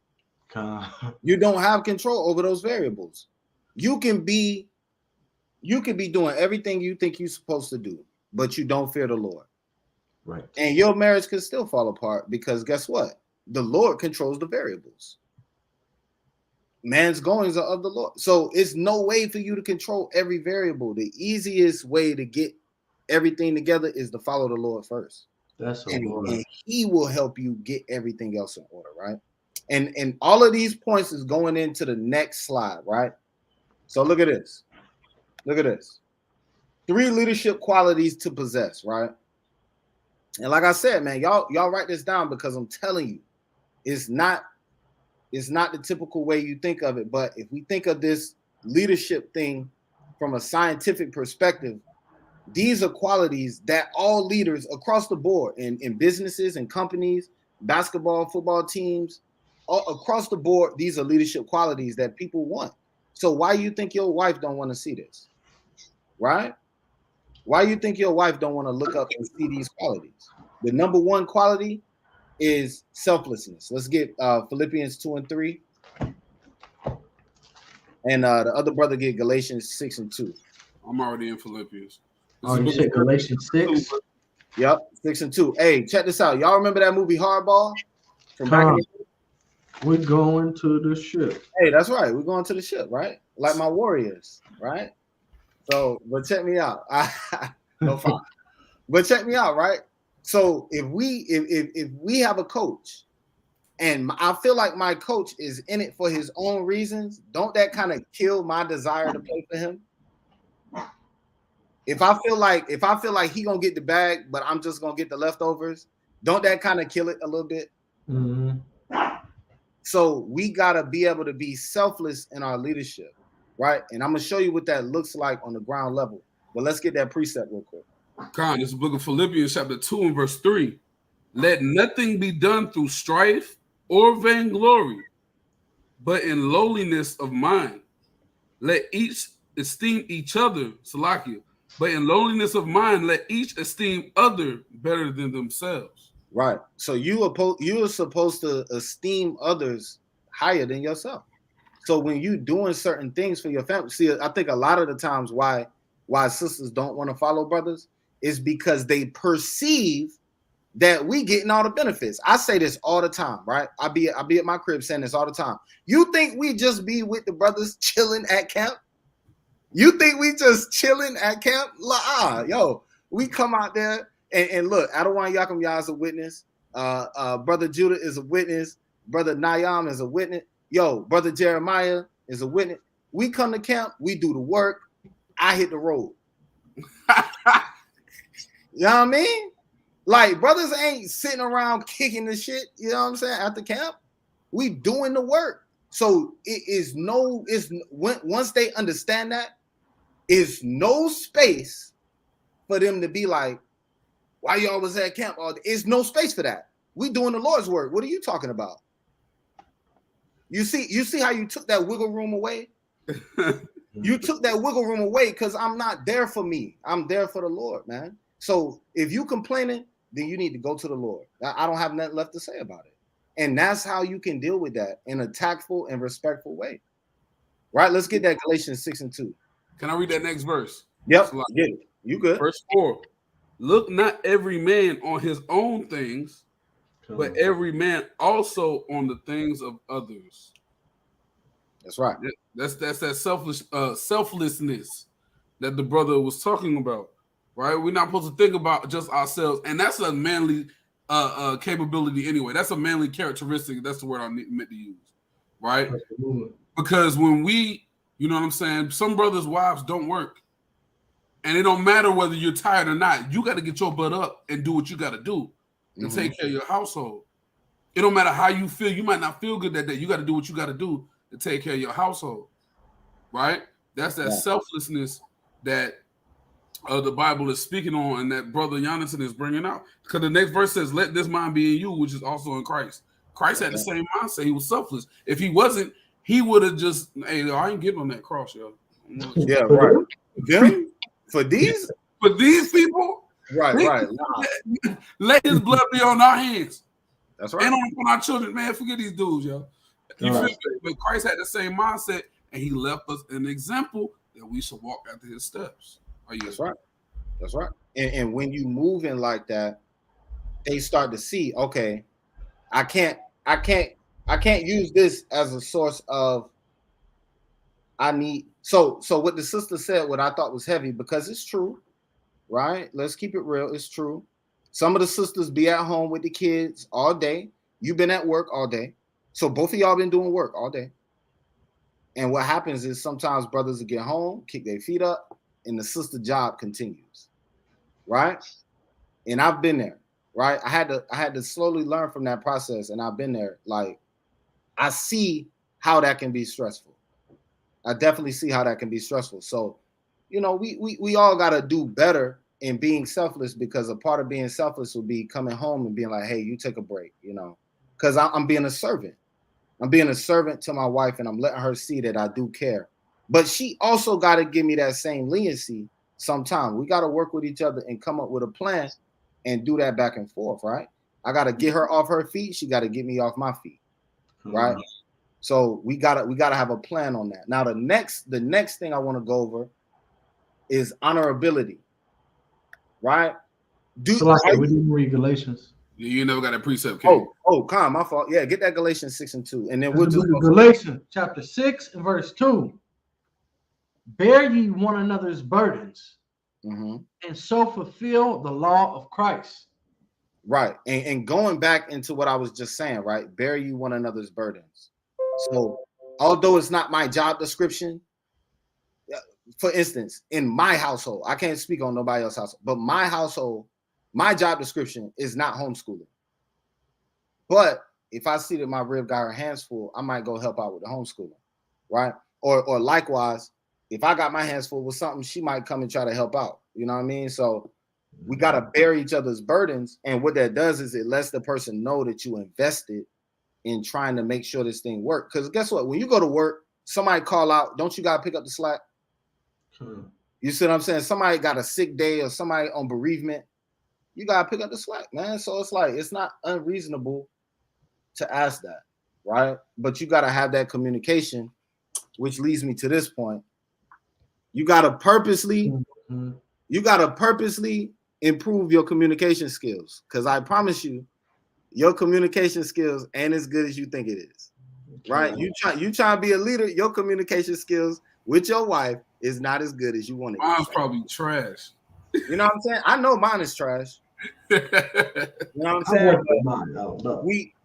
You don't have control over those variables. You can be doing everything you think you're supposed to do, but you don't fear the Lord. Right. And your marriage could still fall apart because guess what? the Lord controls the variables. Man's goings are of the Lord. So it's no way for you to control every variable. The easiest way to get everything together is to follow the Lord first. That's a And bar. he will help you get everything else in order, right? And all of these points is going into the next slide, right? So look at this. Look at this. 3 leadership qualities to possess, right? And like I said, man, y'all write this down because I'm telling you, it's not the typical way you think of it. But if we think of this leadership thing from a scientific perspective, these are qualities that all leaders across the board in businesses and companies, basketball, football teams, all across the board, these are leadership qualities that people want. So why do you think your wife don't want to see this? Right? Why do you think your wife don't want to look up and see these qualities? The number one quality is selflessness. Let's get Philippians 2 and 3. And the other brother get Galatians 6 and 2. I'm already in Philippians. Oh, you said Galatians 6? Yep, 6 and 2. Hey, check this out. Y'all remember that movie Hardball? From back in the day? We're going to the ship. Hey, that's right. We're going to the ship, right? Like my Warriors, right? So, but check me out. No fun. But check me out, right? So if we have a coach, and I feel like my coach is in it for his own reasons, don't that kind of kill my desire to play for him? If I feel like he gonna get the bag, but I'm just gonna get the leftovers, don't that kind of kill it a little bit? Mm-hmm. So we gotta be able to be selfless in our leadership, right? And I'm gonna show you what that looks like on the ground level. But let's get that precept real quick. Con, this is the book of Philippians, chapter 2 and verse 3. Let nothing be done through strife or vainglory, but in lowliness of mind. Let each esteem each other, Salakia, but in lowliness of mind, let each esteem other better than themselves. Right. So you are supposed to esteem others higher than yourself. So when you doing certain things for your family, see, I think a lot of the times why sisters don't want to follow brothers is because they perceive that we getting all the benefits. I say this all the time, right? I be at my crib saying this all the time. You think we just be with the brothers chilling at camp? You think we just chilling at camp? Yo, we come out there and look, Adawan Yakum Yah is a witness. Brother Judah is a witness. Brother Nayam is a witness. Yo, Brother Jeremiah is a witness. We come to camp, we do the work. I hit the road. You know what I mean? Like, brothers ain't sitting around kicking the shit, you know what I'm saying, at the camp. We doing the work. So once they understand that, is no space for them to be like, why y'all was at camp? It's no space for that. We doing the Lord's work. What are you talking about? You see how you took that wiggle room away? You took that wiggle room away because I'm not there for me. I'm there for the Lord, man. So if you complaining, then you need to go to the Lord. I don't have nothing left to say about it. And that's how you can deal with that in a tactful and respectful way. Right? Let's get that Galatians 6 and 2. Can I read that next verse? Yep. Get it. You good. Verse 4. Look not every man on his own things, but every man also on the things of others. That's right. That's that selflessness that the brother was talking about, right? We're not supposed to think about just ourselves, and that's a manly capability anyway. That's a manly characteristic. That's the word I meant to use, right? Because when we, you know what I'm saying, some brothers' wives don't work, and it don't matter whether you're tired or not. You got to get your butt up and do what you got to do and take care of your household. It don't matter how you feel. You might not feel good that day. You got to do what you got to do to take care of your household, right? That's that selflessness that the Bible is speaking on, and that brother Jonathan is bringing out. Because the next verse says, "Let this mind be in you, which is also in Christ." Christ had the same mindset. He was selfless. If he wasn't, he would have just, hey, I ain't getting on that cross, yo. Yeah, right. Them? For these people, right. Let his blood be on our hands. That's right. And on our children, man. Forget these dudes, yo. You feel me? But Christ had the same mindset, and he left us an example that we should walk after his steps. That's right. That's right. And when you move in like that, they start to see, okay, I can't I can't use this as a source of I need. So what the sister said, what I thought was heavy, because it's true, right? Let's keep it real. It's true. Some of the sisters be at home with the kids all day. You've been at work all day. So both of y'all been doing work all day. And what happens is sometimes brothers will get home, kick their feet up, and the sister job continues, right? And I've been there, right? I had to slowly learn from that process, and I've been there. Like, I see how that can be stressful. I definitely see how that can be stressful. So, you know, we all got to do better in being selfless, because a part of being selfless will be coming home and being like, hey, you take a break, you know, because I'm being a servant. I'm being a servant to my wife, and I'm letting her see that I do care. But she also got to give me that same leniency sometime. We got to work with each other and come up with a plan and do that back and forth, right? I got to get her off her feet. She got to get me off my feet, right? So we gotta have a plan on that. Now the next thing I want to go over is honorability, right? So like we didn't read Galatians. You never got a precept. King. Con, my fault. Yeah, get that Galatians 6:2, and then we'll just Galatians chapter 6 and verse 2. Bear ye one another's burdens, and so fulfill the law of Christ. Right, and going back into what I was just saying, right? Bear ye one another's burdens. So, although it's not my job description, for instance, in my household, I can't speak on nobody else's household, but my household, my job description is not homeschooling. But if I see that my rib got her hands full, I might go help out with the homeschooling, right? Or likewise, if I got my hands full with something, she might come and try to help out. You know what I mean? So we got to bear each other's burdens. And what that does is it lets the person know that you invested in trying to make sure this thing works. Because guess what? When you go to work, somebody call out, don't you got to pick up the slack? You see what I'm saying? Somebody got a sick day or somebody on bereavement, you got to pick up the slack, man. So it's like, it's not unreasonable to ask that, right? But you got to have that communication, which leads me to this point. You got to purposely improve your communication skills. Because I promise you, your communication skills ain't as good as you think it is, right? You try to be a leader. Your communication skills with your wife is not as good as you want it. Mine's probably trash. You know what I'm saying? I know mine is trash. You know what I'm saying?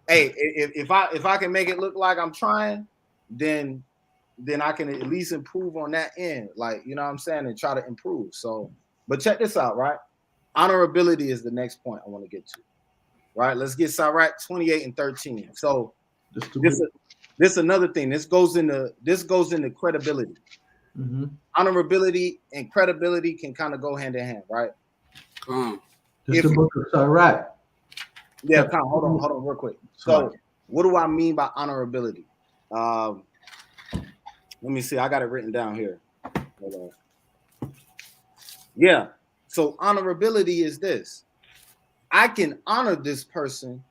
If I can make it look like I'm trying, then I can at least improve on that end, like, you know what I'm saying, and try to improve. So, but check this out, right? Honorability is the next point I want to get to. Right, let's get Sirach 28 and 13. So this another thing. This goes into credibility. Honorability and credibility can kind of go hand in hand, right? This is the book of Sirach. Yeah, hold on real quick. So what do I mean by honorability? Let me see. I got it written down here. Hold on. Yeah. So honorability is this. I can honor this person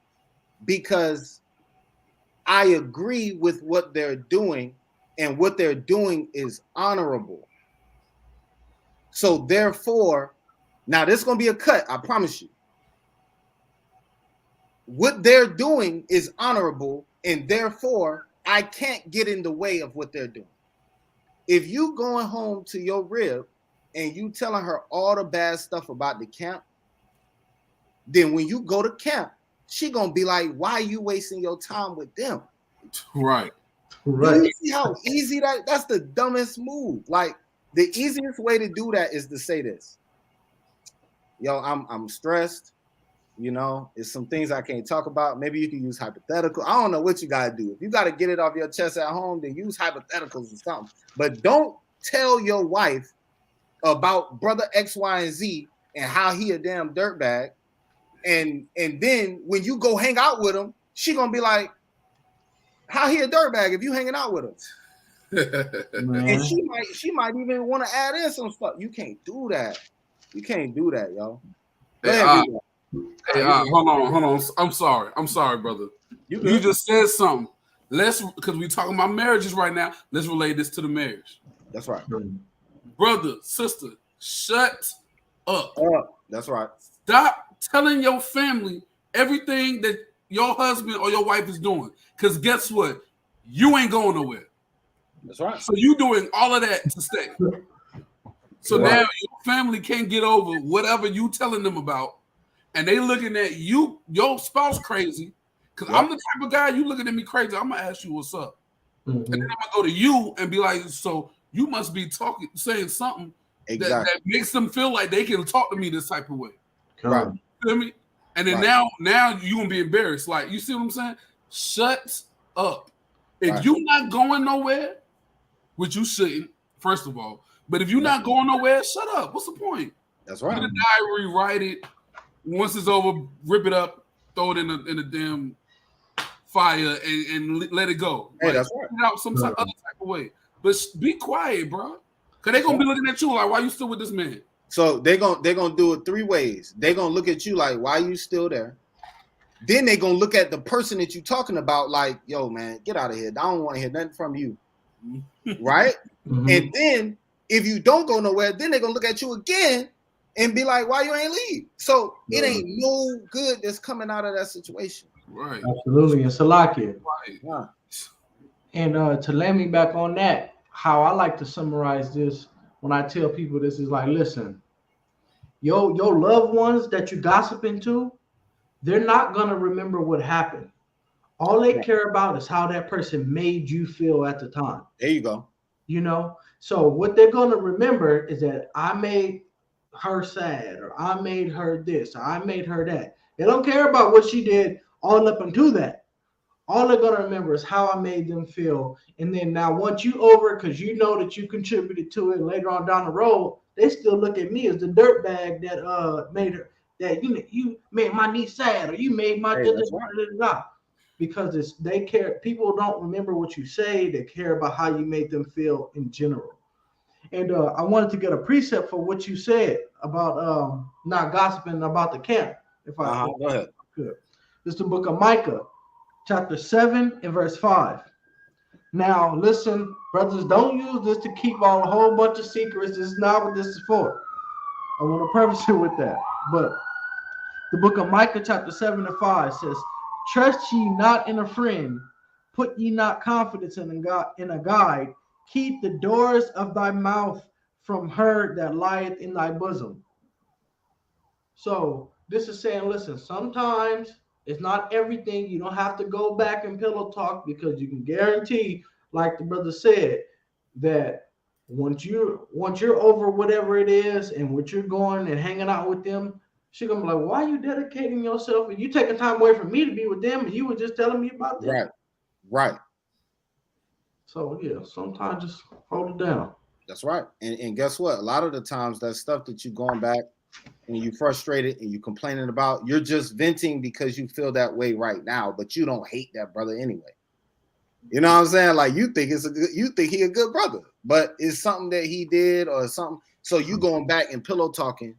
because I agree with what they're doing, and what they're doing is honorable. So therefore, now this is going to be a cut, I promise you. What they're doing is honorable, and therefore I can't get in the way of what they're doing. If you going home to your rib and you telling her all the bad stuff about the camp, then when you go to camp, she gonna be like, why are you wasting your time with them? Right. You see how easy that's the dumbest move. Like, the easiest way to do that is to say this. Yo, I'm stressed. You know, it's some things I can't talk about. Maybe you can use hypothetical. I don't know what you gotta do. If you gotta get it off your chest at home, then use hypotheticals or something. But don't tell your wife about brother X, Y, and Z and how he a damn dirtbag. And then when you go hang out with him, she gonna be like, how he a dirtbag if you hanging out with him? And she might even want to add in some stuff. You can't do that. You can't do that, yo. Hold on. I'm sorry, brother. You just said something. Because we talking about marriages right now. Let's relate this to the marriage. That's right. Brother, sister, shut up. That's right. Stop telling your family everything that your husband or your wife is doing. Because guess what? You ain't going nowhere. That's right. So you doing all of that to stay. So Right. now your family can't get over whatever you telling them about, and they looking at you, your spouse crazy. Because I'm the type of guy, you looking at me crazy, I'm gonna ask you what's up. And then I'm gonna go to you and be like, so you must be saying something that makes them feel like they can talk to me this type of way. Right. You feel me? And then now you gonna be embarrassed. Like, you see what I'm saying? Shut up. If you're not going nowhere, which you shouldn't, first of all, but if you're not going nowhere, shut up. What's the point? That's right. Get a diary, write it. Once it's over, rip it up, throw it in a damn fire, and let it go. Hey, like, that's right. Put it out some other type of way. But be quiet, bro. Because they're going to be looking at you like, why you still with this man? So they're gonna do it 3 ways. They're going to look at you like, why you still there? Then they're going to look at the person that you're talking about like, yo, man, get out of here. I don't want to hear nothing from you. Right? And then if you don't go nowhere, then they're going to look at you again and be like, why you ain't leave? So it ain't no good that's coming out of that situation. Right. Absolutely. And Salakia. Right. And to land me back on that, how I like to summarize this when I tell people this is like, listen, your loved ones that you gossiping to, they're not going to remember what happened. All they care about is how that person made you feel at the time. There you go. You know? So what they're going to remember is that I made her sad, or I made her this, or I made her that. They don't care about what she did all up until that. All they're going to remember is how I made them feel. And then now once you over, because you know that you contributed to it later on down the road, they still look at me as the dirtbag that made her, that you made my niece sad, or you made my because they care. People don't remember what you say. They care about how you made them feel in general. And I wanted to get a precept for what you said about not gossiping about the camp. If I go ahead. Good. This is the book of Micah, chapter 7 and verse 5. Now, listen, brothers, don't use this to keep on a whole bunch of secrets. This is not what this is for. I want to preface it with that. But the book of Micah, chapter 7 and 5 says, trust ye not in a friend, put ye not confidence in a guide, keep the doors of thy mouth from her that lieth in thy bosom. So this is saying, listen, sometimes it's not everything. You don't have to go back and pillow talk, because you can guarantee, like the brother said, that once you're over whatever it is and what you're going and hanging out with them, she's gonna be like, why are you dedicating yourself and you taking time away from me to be with them, and you were just telling me about them? Right. So yeah, sometimes just hold it down. That's right. And guess what? A lot of the times that stuff that you're going back and you frustrated and you complaining about, you're just venting because you feel that way right now, but you don't hate that brother anyway. You know what I'm saying? Like, you think he a good brother, but it's something that he did or something. So you going back and pillow talking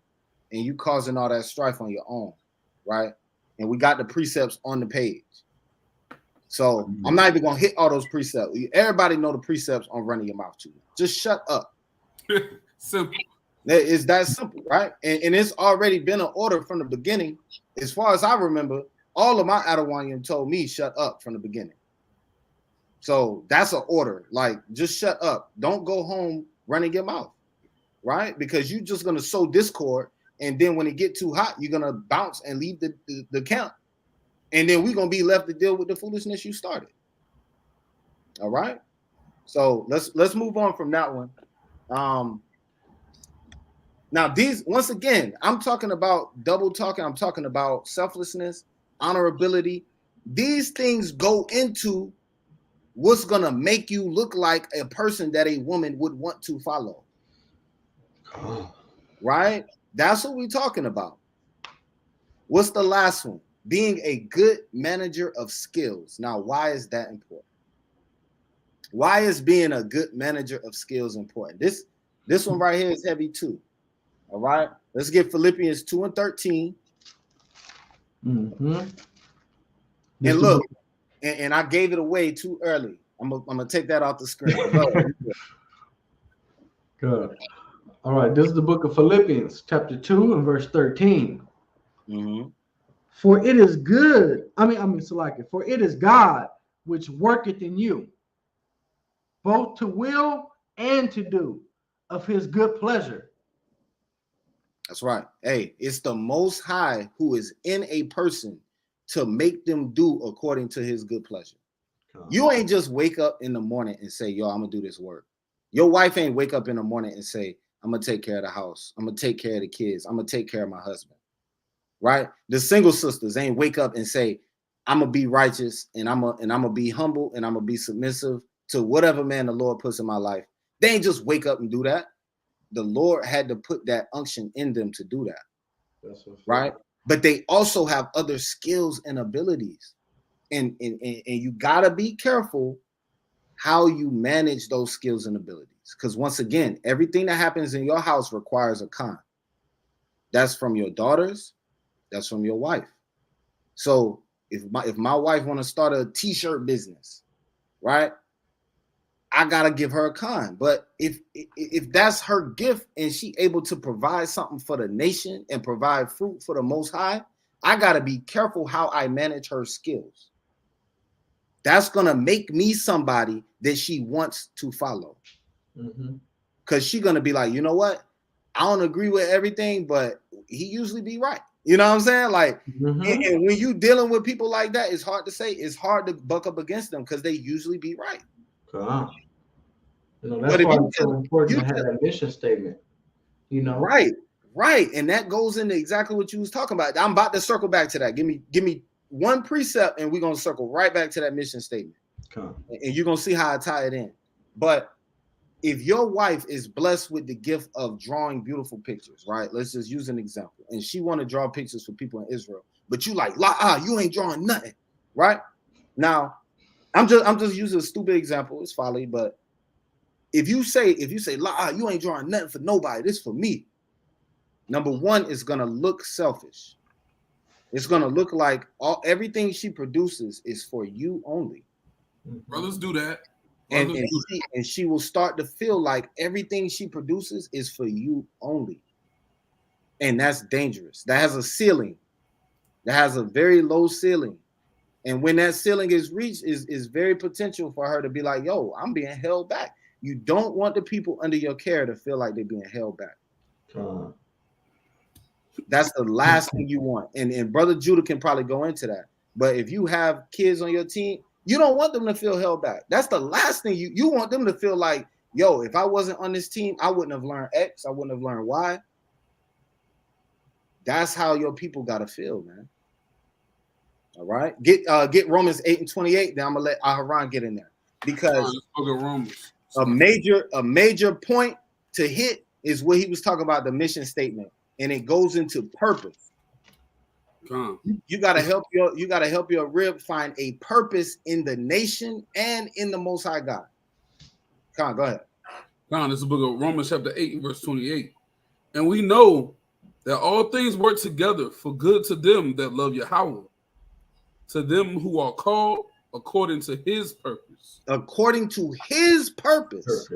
and you causing all that strife on your own, right? And we got the precepts on the page. So I'm not even gonna hit all those precepts. Everybody know the precepts on running your mouth too. Just shut up. Simple. It's that simple, right? And it's already been an order from the beginning. As far as I remember, all of my Adawanian told me shut up from the beginning. So that's an order. Like, just shut up. Don't go home running your mouth, right? Because you're just gonna sow discord, and then when it get too hot, you're gonna bounce and leave the camp. And then we're gonna be left to deal with the foolishness you started. All right. So let's move on from that one. Now these, once again, I'm talking about double talking. I'm talking about selflessness, honorability. These things go into what's gonna make you look like a person that a woman would want to follow. Right? That's what we're talking about. What's the last one? Being a good manager of skills. Now, why is that important? Why is being a good manager of skills important? This one right here is heavy too. All right. Let's get Philippians 2 and 13. Mm-hmm. And look, and I gave it away too early. I'm gonna take that off the screen. Good. All right. This is the book of Philippians, chapter 2 and verse 13. Mm-hmm. For it is good. For it is God which worketh in you, both to will and to do of his good pleasure. That's right. Hey, it's the Most High who is in a person to make them do according to his good pleasure. You ain't just wake up in the morning and say, yo, I'm going to do this work. Your wife ain't wake up in the morning and say, I'm going to take care of the house. I'm going to take care of the kids. I'm going to take care of my husband. Right? The single sisters ain't wake up and say, I'm going to be righteous and I'm going to be humble and I'm going to be submissive to whatever man the Lord puts in my life. They ain't just wake up and do that. The Lord had to put that unction in them to do that. That's right? But they also have other skills and abilities. And you got to be careful how you manage those skills and abilities. Because once again, everything that happens in your house requires a con. That's from your daughters. That's from your wife. So if my wife want to start a t-shirt business, right? I gotta give her a con. But if that's her gift and she able to provide something for the nation and provide fruit for the Most High, I gotta be careful how I manage her skills. That's gonna make me somebody that she wants to follow. Because she's gonna be like, you know what? I don't agree with everything, but he usually be right. You know what I'm saying? Like, and when you dealing with people like that, it's hard to say. It's hard to buck up against them because they usually be right. You know, that's why it's so important to have that mission statement. You know, right, and that goes into exactly what you was talking about. I'm about to circle back to that. Give me one precept, and we're gonna circle right back to that mission statement, and you're gonna see how I tie it in. But if your wife is blessed with the gift of drawing beautiful pictures, right? Let's just use an example, and she want to draw pictures for people in Israel, but you like, you ain't drawing nothing, right? Now, I'm just using a stupid example. It's folly, but if you say, you ain't drawing nothing for nobody, this for me. Number one, it's gonna look selfish. It's gonna look like everything she produces is for you only. Brothers do that. And she will start to feel like everything she produces is for you only. And that's dangerous. That has a ceiling. That has a very low ceiling. And when that ceiling is reached, is very potential for her to be like, yo, I'm being held back. You don't want the people under your care to feel like they're being held back. That's the last thing you want. And Brother Judah can probably go into that. But if you have kids on your team, you don't want them to feel held back. That's the last thing you want them to feel like, yo, if I wasn't on this team, I wouldn't have learned X. I wouldn't have learned Y. That's how your people got to feel, man. All right. Get Romans 8:28. Then I'm going to let Aharon get in there. Because a major point to hit is what he was talking about, the mission statement. And it goes into purpose. You gotta help your rib find a purpose in the nation and in the Most High God. Come on, go ahead. This is the book of Romans chapter 8 verse 28. And we know that all things work together for good to them that love Yahweh, to them who are called according to his purpose. According to his purpose.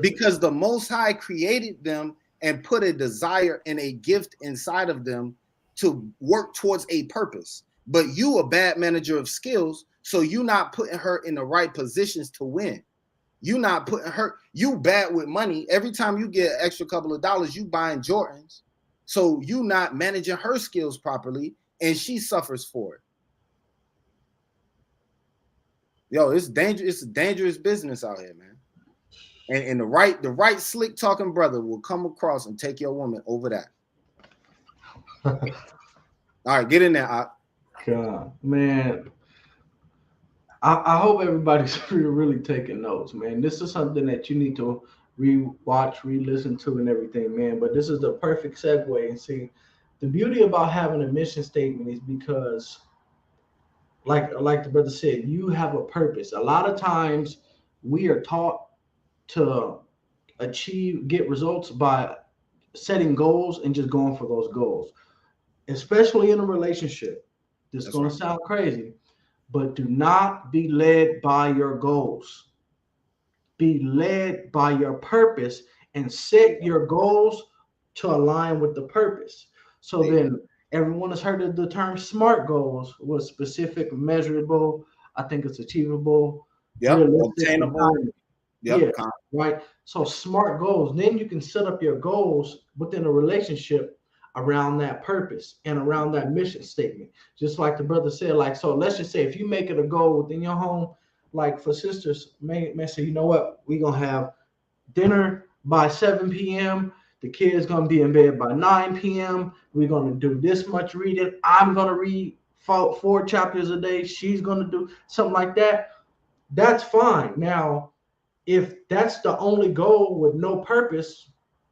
Because the Most High created them and put a desire and a gift inside of them to work towards a purpose. But you a bad manager of skills, so you not putting her in the right positions to win. You not putting her, you bad with money. Every time you get an extra couple of dollars, you buying Jordans. So you not managing her skills properly, and she suffers for it. Yo, it's dangerous. It's a dangerous business out here, man. And the right slick talking brother will come across and take your woman over that. All right, get in there. God, man. I hope everybody's really taking notes, man. This is something that you need to re-watch, re-listen to, and everything, man. But this is the perfect segue. And see, the beauty about having a mission statement is because, like the brother said, you have a purpose. A lot of times, we are taught to get results by setting goals and just going for those goals, especially in a relationship. This is going to sound crazy, but do not be led by your goals. Be led by your purpose and set your goals to align with the purpose. So then Everyone has heard of the term SMART goals, with specific, measurable, I think it's achievable, Yep. realistic, and Obtainable. timely. Yep. Yeah, right. So SMART goals. Then you can set up your goals within a relationship around that purpose and around that mission statement. Just like the brother said, like, so let's just say if you make it a goal within your home, like for sisters, may say, you know what, we're gonna have dinner by 7 p.m. The kid's gonna be in bed by 9 p.m. We're gonna do this much reading. I'm gonna read four chapters a day. She's gonna do something like that. That's fine. Now, if that's the only goal with no purpose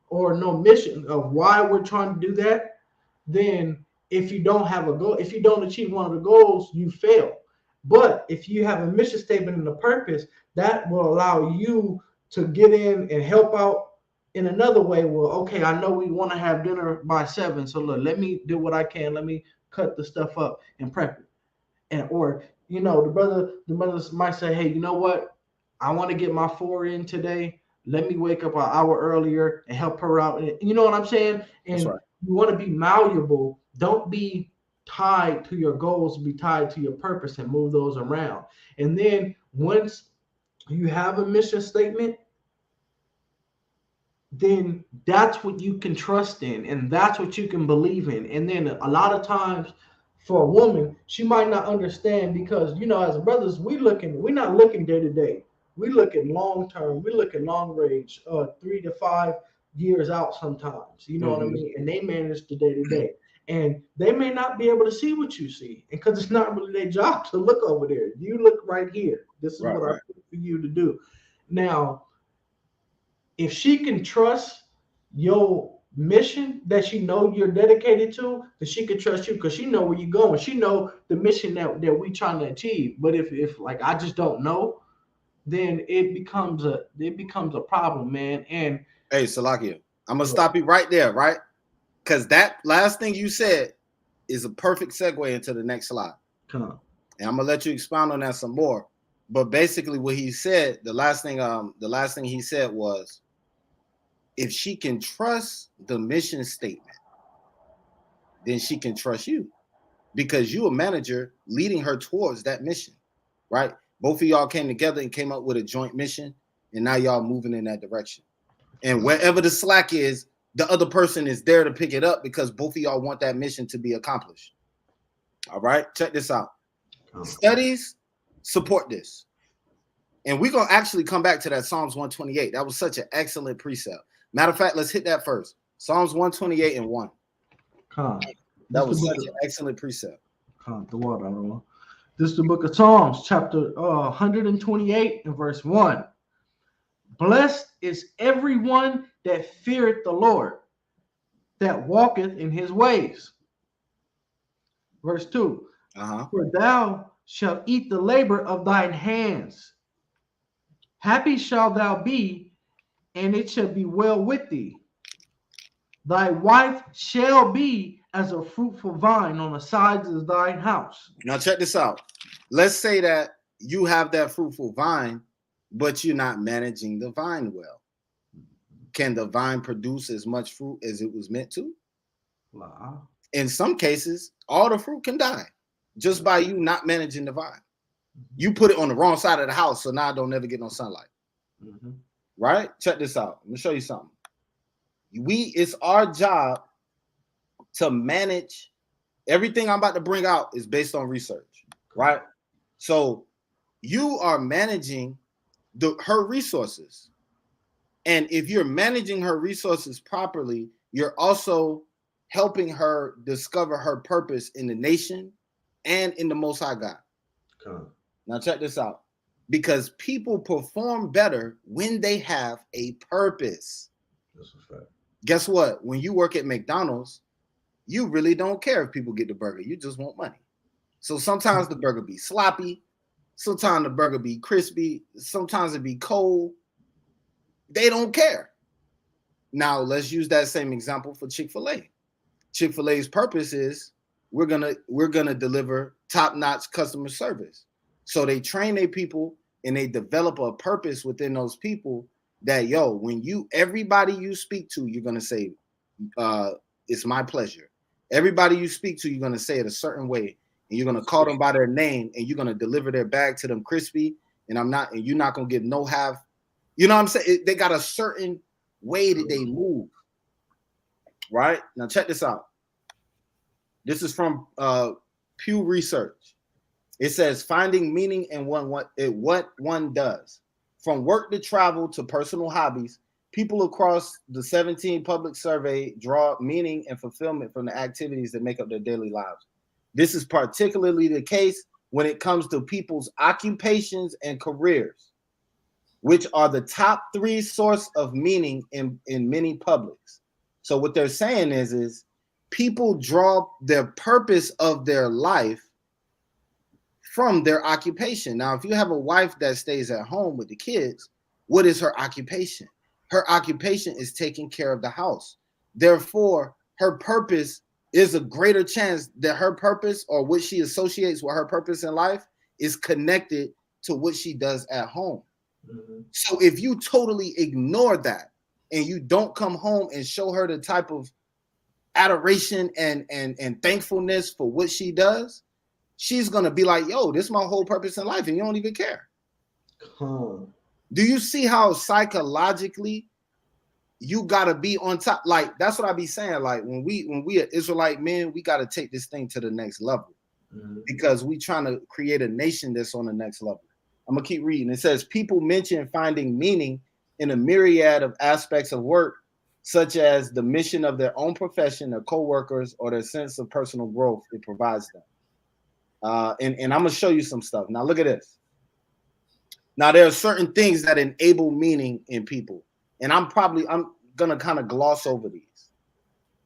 or no mission of why we're trying to do that, then if you don't have a goal, if you don't achieve one of the goals, you fail. But if you have a mission statement and a purpose, that will allow you to get in and help out in another way. Well, okay, I know we want to have dinner by 7, so look, let me do what I can. Let me cut the stuff up and prep it. And or the brothers might say, hey, you know what? I want to get my 4 in today. Let me wake up an hour earlier and help her out. And you know what I'm saying? That's And right. you want to be malleable. Don't be tied to your goals, be tied to your purpose and move those around. And then once you have a mission statement, then that's what you can trust in and that's what you can believe in. And then a lot of times for a woman, she might not understand because as brothers, we're not looking day to day. We look at long term, we look at long range, 3 to 5 years out sometimes. You know what I mean? And they manage the day to day. And they may not be able to see what you see. And because it's not really their job to look over there. You look right here. This is what I put for you to do. Now, if she can trust your mission that she know you're dedicated to, then she can trust you because she know where you're going. She know the mission that we trying to achieve. But if like I just don't know, then it becomes a problem, man. And Hey, Salakia, I'm gonna stop you right there, right? Because that last thing you said is a perfect segue into the next slide. come on. And I'm gonna let you expound on that some more. But basically, what he said, the last thing he said was, if she can trust the mission statement, then she can trust you because you a manager leading her towards that mission, right? Both of y'all came together and came up with a joint mission, and now y'all moving in that direction. And wherever the slack is, the other person is there to pick it up because both of y'all want that mission to be accomplished. All right, check this out. Studies support this. And we're going to actually come back to that Psalms 128. That was such an excellent precept. Matter of fact, let's hit that first. Psalms 128 and 1. That was such an excellent precept. The water, I don't know. This is the book of Psalms, chapter 128 and verse 1. Blessed is everyone that feareth the Lord, that walketh in his ways. Verse 2. For thou shalt eat the labor of thine hands. Happy shalt thou be, and it shall be well with thee. Thy wife shall be as a fruitful vine on the sides of thine house. Now check this out. Let's say that you have that fruitful vine, but you're not managing the vine well. Can the vine produce as much fruit as it was meant to? Wow. In some cases, all the fruit can die just by you not managing the vine. You put it on the wrong side of the house, so now I don't ever get no sunlight. Right? Check this out. Let me show you something. It's our job to manage everything I'm about to bring out is based on research, right? So you are managing her resources. And if you're managing her resources properly, you're also helping her discover her purpose in the nation and in the Most High God. Now check this out. Because people perform better when they have a purpose. That's a fact. Guess what? When you work at McDonald's, you really don't care if people get the burger. You just want money. So sometimes the burger be sloppy. Sometimes the burger be crispy. Sometimes it be cold. They don't care. Now let's use that same example for Chick-fil-A. Chick-fil-A's purpose is we're gonna deliver top-notch customer service. So they train their people and they develop a purpose within those people that, when everybody you speak to, you're gonna say, it's my pleasure. Everybody you speak to, you're going to say it a certain way, and you're going to call them by their name, and you're going to deliver their bag to them crispy, and you're not going to give no half. You know what I'm saying? They got a certain way that they move. Right? Now check this out. This is from Pew Research. It says finding meaning in what one does. From work to travel to personal hobbies, people across the 17 public survey draw meaning and fulfillment from the activities that make up their daily lives. This is particularly the case when it comes to people's occupations and careers, which are the top 3 source of meaning in many publics. So what they're saying is people draw their purpose of their life from their occupation. Now, if you have a wife that stays at home with the kids, what is her occupation? Her occupation is taking care of the house. Therefore, her purpose is a greater chance that her purpose or what she associates with her purpose in life is connected to what she does at home. Mm-hmm. So if you totally ignore that and you don't come home and show her the type of adoration and thankfulness for what she does, she's going to be like, yo, this is my whole purpose in life, and you don't even care. Do you see how psychologically you got to be on top? Like, that's what I be saying. Like, when we are Israelite men, we got to take this thing to the next level, because we trying to create a nation that's on the next level. I'm going to keep reading. It says, people mention finding meaning in a myriad of aspects of work, such as the mission of their own profession, their co-workers, or their sense of personal growth it provides them. And I'm going to show you some stuff. Now, look at this. Now, there are certain things that enable meaning in people. And I'm going to kind of gloss over these,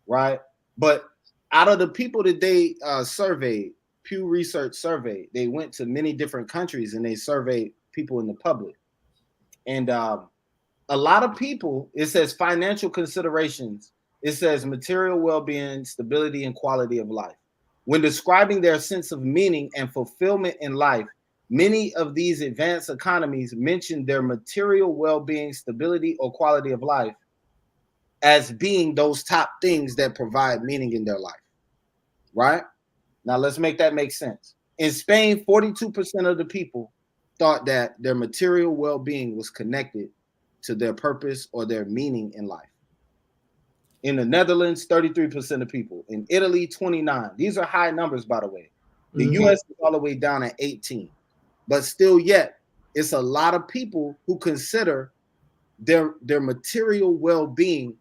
right? But out of the people that they surveyed, Pew Research surveyed, they went to many different countries and they surveyed people in the public. And a lot of people, it says financial considerations. It says material well-being, stability, and quality of life. When describing their sense of meaning and fulfillment in life, many of these advanced economies mention their material well-being, stability, or quality of life as being those top things that provide meaning in their life, right? Now, let's make that make sense. In Spain, 42% of the people thought that their material well-being was connected to their purpose or their meaning in life. In the Netherlands, 33% of people. In Italy, 29%. These are high numbers, by the way. The US is all the way down at 18%. But still yet, it's a lot of people who consider their material well-being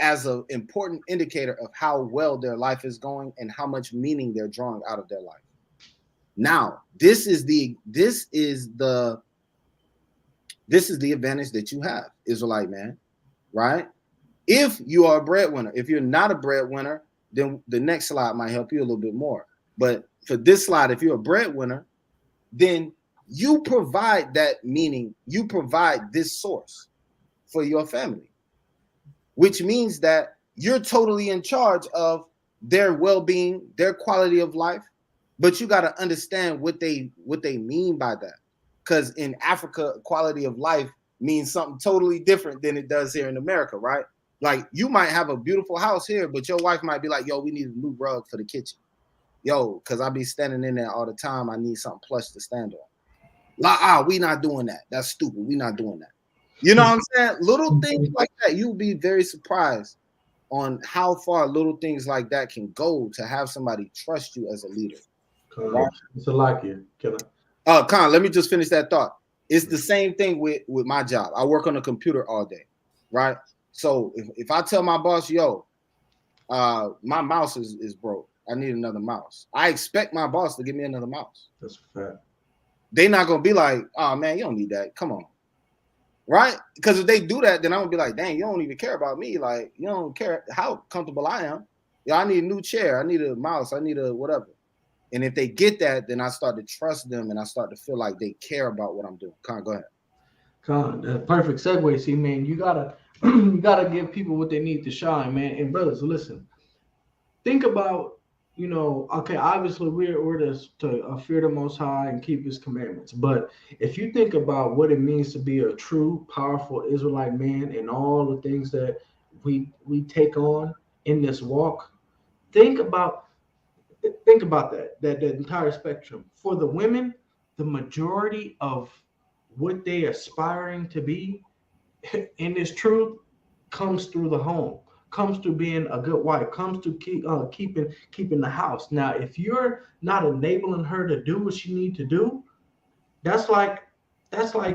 as an important indicator of how well their life is going and how much meaning they're drawing out of their life. Now, this is the advantage that you have, Israelite man, right? If you are a breadwinner. If you're not a breadwinner, then the next slide might help you a little bit more. But for this slide, if you're a breadwinner, then you provide that meaning. You provide this source for your family, which means that you're totally in charge of their well-being, their quality of life. But you got to understand what they mean by that. Because in Africa, quality of life means something totally different than it does here in America, right? Like, you might have a beautiful house here, but your wife might be like, yo, we need a new rug for the kitchen. Yo, because I be standing in there all the time. I need something plush to stand on. We not doing that. That's stupid. We not doing that. You know what I'm saying? Little things like that. You'll be very surprised on how far little things like that can go to have somebody trust you as a leader. Right? It's a like you. Khan, let me just finish that thought. It's the same thing with my job. I work on a computer all day, right? So if I tell my boss, yo, my mouse is broke, I need another mouse, I expect my boss to give me another mouse. That's a fact. They're not going to be like, oh, man, you don't need that. Come on. Right? Because if they do that, then I'm going to be like, dang, you don't even care about me. Like, you don't care how comfortable I am. Yeah, I need a new chair. I need a mouse. I need a whatever. And if they get that, then I start to trust them and I start to feel like they care about what I'm doing. Con, go ahead. Con, perfect segue. See, man, you gotta you gotta give people what they need to shine, man. And brothers, listen. Think about, okay, obviously we're to fear the Most High and keep His commandments. But if you think about what it means to be a true, powerful Israelite man and all the things that we take on in this walk, think about that entire spectrum. For the women, the majority of what they aspiring to be in this truth comes through the home, comes through being a good wife, comes to keeping the house. Now, if you're not enabling her to do what she need to do, that's like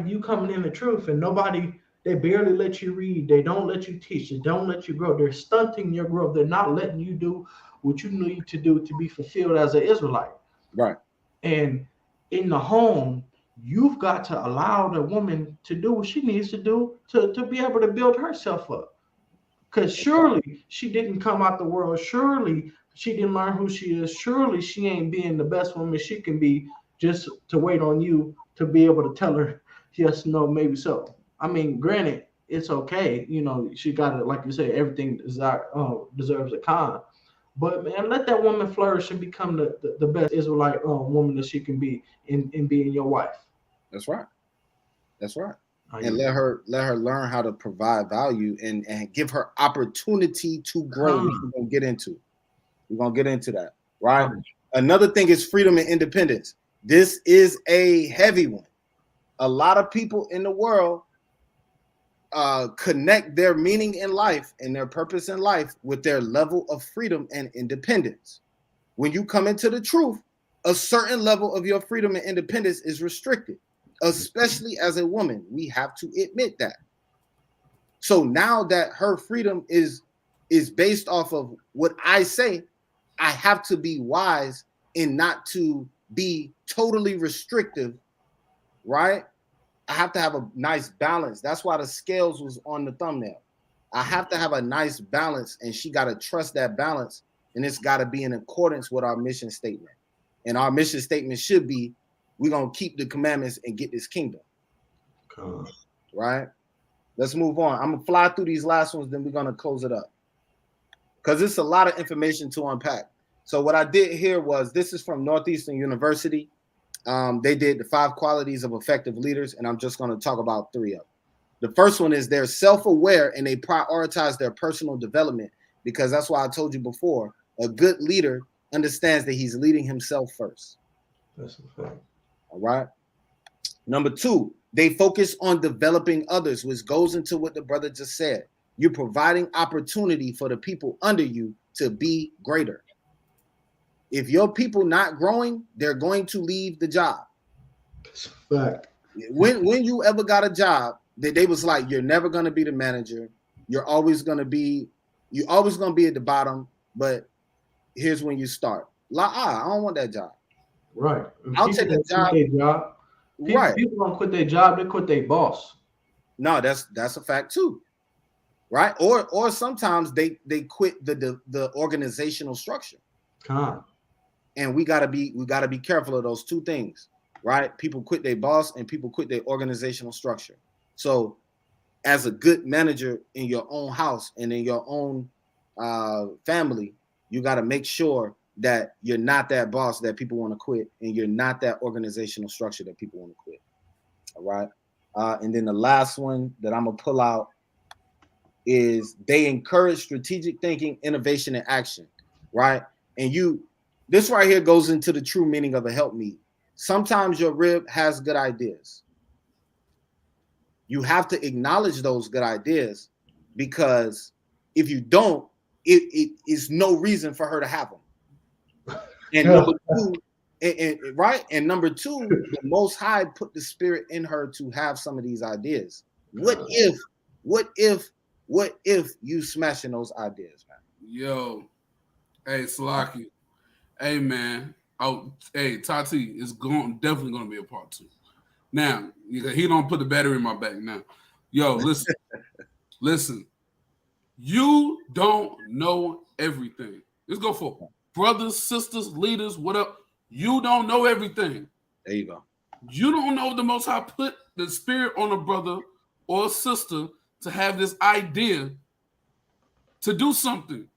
you coming in the truth and nobody, they barely let you read, they don't let you teach, they don't let you grow, they're stunting your growth, they're not letting you do what you need to do to be fulfilled as an Israelite. Right. And in the home, you've got to allow the woman to do what she needs to do to be able to build herself up. Because surely she didn't come out the world. Surely she didn't learn who she is. Surely she ain't being the best woman she can be just to wait on you to be able to tell her yes, no, maybe so. I mean, granted, it's okay. You know, she got it. Like you say, everything deserves a con. But man, let that woman flourish and become the best Israelite woman that she can be in being your wife. That's right. That's right. Oh, And yeah. let her learn how to provide value and give her opportunity to grow, which we're gonna get into. We're gonna get into that, right? Another thing is freedom and independence. This is a heavy one. A lot of people in the world connect their meaning in life and their purpose in life with their level of freedom and independence. When you come into the truth, a certain level of your freedom and independence is restricted, especially as a woman. We have to admit that. So now that her freedom is based off of what I say, I have to be wise and not to be totally restrictive, right? I have to have a nice balance. That's why the scales was on the thumbnail. I have to have a nice balance, and she got to trust that balance, and it's got to be in accordance with our mission statement. And our mission statement should be, we're going to keep the commandments and get this kingdom. Right? Let's move on. I'm going to fly through these last ones, then we're going to close it up. Because it's a lot of information to unpack. So what I did here was, this is from Northeastern University. They did the 5 qualities of effective leaders, and I'm just going to talk about 3 of them. The first one is they're self-aware and they prioritize their personal development, because that's why I told you before, a good leader understands that he's leading himself first. That's a fact. All right. Number 2, they focus on developing others, which goes into what the brother just said. You're providing opportunity for the people under you to be greater. If your people not growing, they're going to leave the job. That's a fact. When you ever got a job that they was like, you're never going to be the manager, you're always going to be at the bottom, but here's when you start. I don't want that job. Right. I'll take a job. Right. People don't quit their job, they quit their boss. No, that's a fact too. Right? Or sometimes they quit the organizational structure. And we gotta be careful of those 2 things, right? People quit their boss and people quit their organizational structure. So as a good manager in your own house and in your own family, you got to make sure that you're not that boss that people want to quit, and you're not that organizational structure that people want to quit. All right. And then the last one that I'm gonna pull out is they encourage strategic thinking, innovation, and action. Right. And this right here goes into the true meaning of a helpmeet. Sometimes your rib has good ideas. You have to acknowledge those good ideas, because if you don't, it is no reason for her to have them. And number 2, right? And number 2, the Most High put the spirit in her to have some of these ideas. What if you smashing those ideas, man? Yo, hey, Salaki. Hey, man. Hey, Tati is definitely going to be a part 2. Now, he don't put the battery in my back now. Yo, listen. Listen. You don't know everything. Let's go for brothers, sisters, leaders, whatever. You don't know everything. There you go. You don't know the Most High put the spirit on a brother or a sister to have this idea to do something.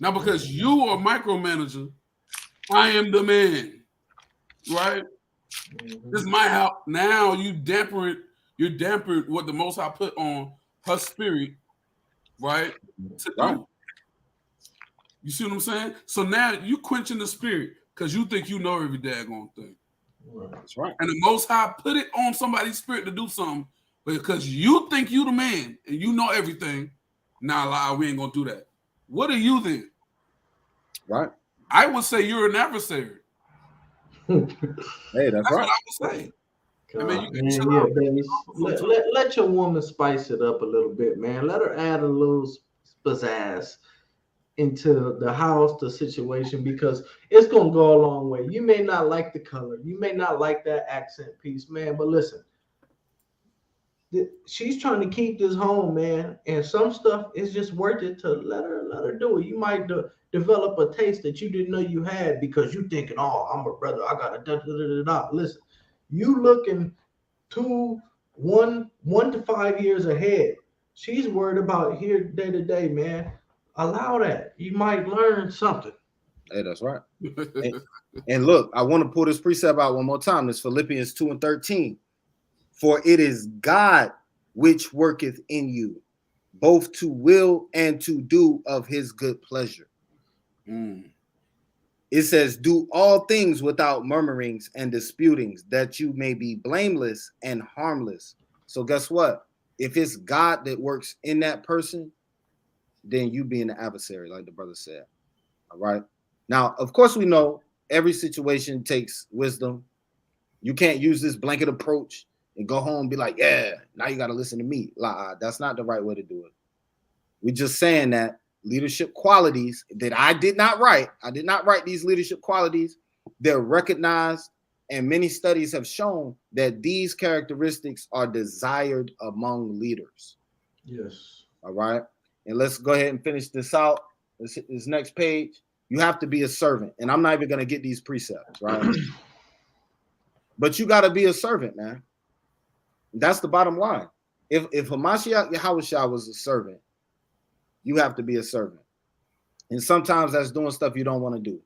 Now, because you are a micromanager, I am the man, right? This is my house. Now you dampered what the Most High put on her spirit, right? To do. You see what I'm saying? So now you quenching the spirit because you think you know every daggone thing. That's right. And the Most High put it on somebody's spirit to do something because you think you the man and you know everything. Nah, we ain't gonna do that. What are you then? Right. I would say you're an adversary. Hey, that's right. What I would say. God, I mean, you man, yeah, baby. Let your woman spice it up a little bit, man. Let her add a little pizzazz into the house, the situation, because it's gonna go a long way. You may not like the color, you may not like that accent piece, man, but listen, she's trying to keep this home, man, and some stuff is just worth it to let her do it. You might develop a taste that you didn't know you had because you thinking, oh, I'm a brother, I gotta da da da da da. Listen, you looking 1 to 5 years ahead. She's worried about here day to day, man. Allow that. You might learn something. Hey, that's right. And look, I want to pull this precept out one more time. This Philippians 2:13. For it is God which worketh in you, both to will and to do of his good pleasure. It says, do all things without murmurings and disputings, that you may be blameless and harmless. So guess what? If it's God that works in that person, then you being the adversary, like the brother said. All right. Now, of course, we know every situation takes wisdom. You can't use this blanket approach and go home and be like, yeah, now you got to listen to me. That's not the right way to do it. We're just saying that leadership qualities that I did not write these leadership qualities. They're recognized, and many studies have shown that these characteristics are desired among leaders. Yes. All right. And let's go ahead and finish this out. This next page. You have to be a servant. And I'm not even going to get these precepts, right? But you got to be a servant, man. That's the bottom line. If Hamashiach Yahushua was a servant, you have to be a servant. And sometimes that's doing stuff you don't want to do.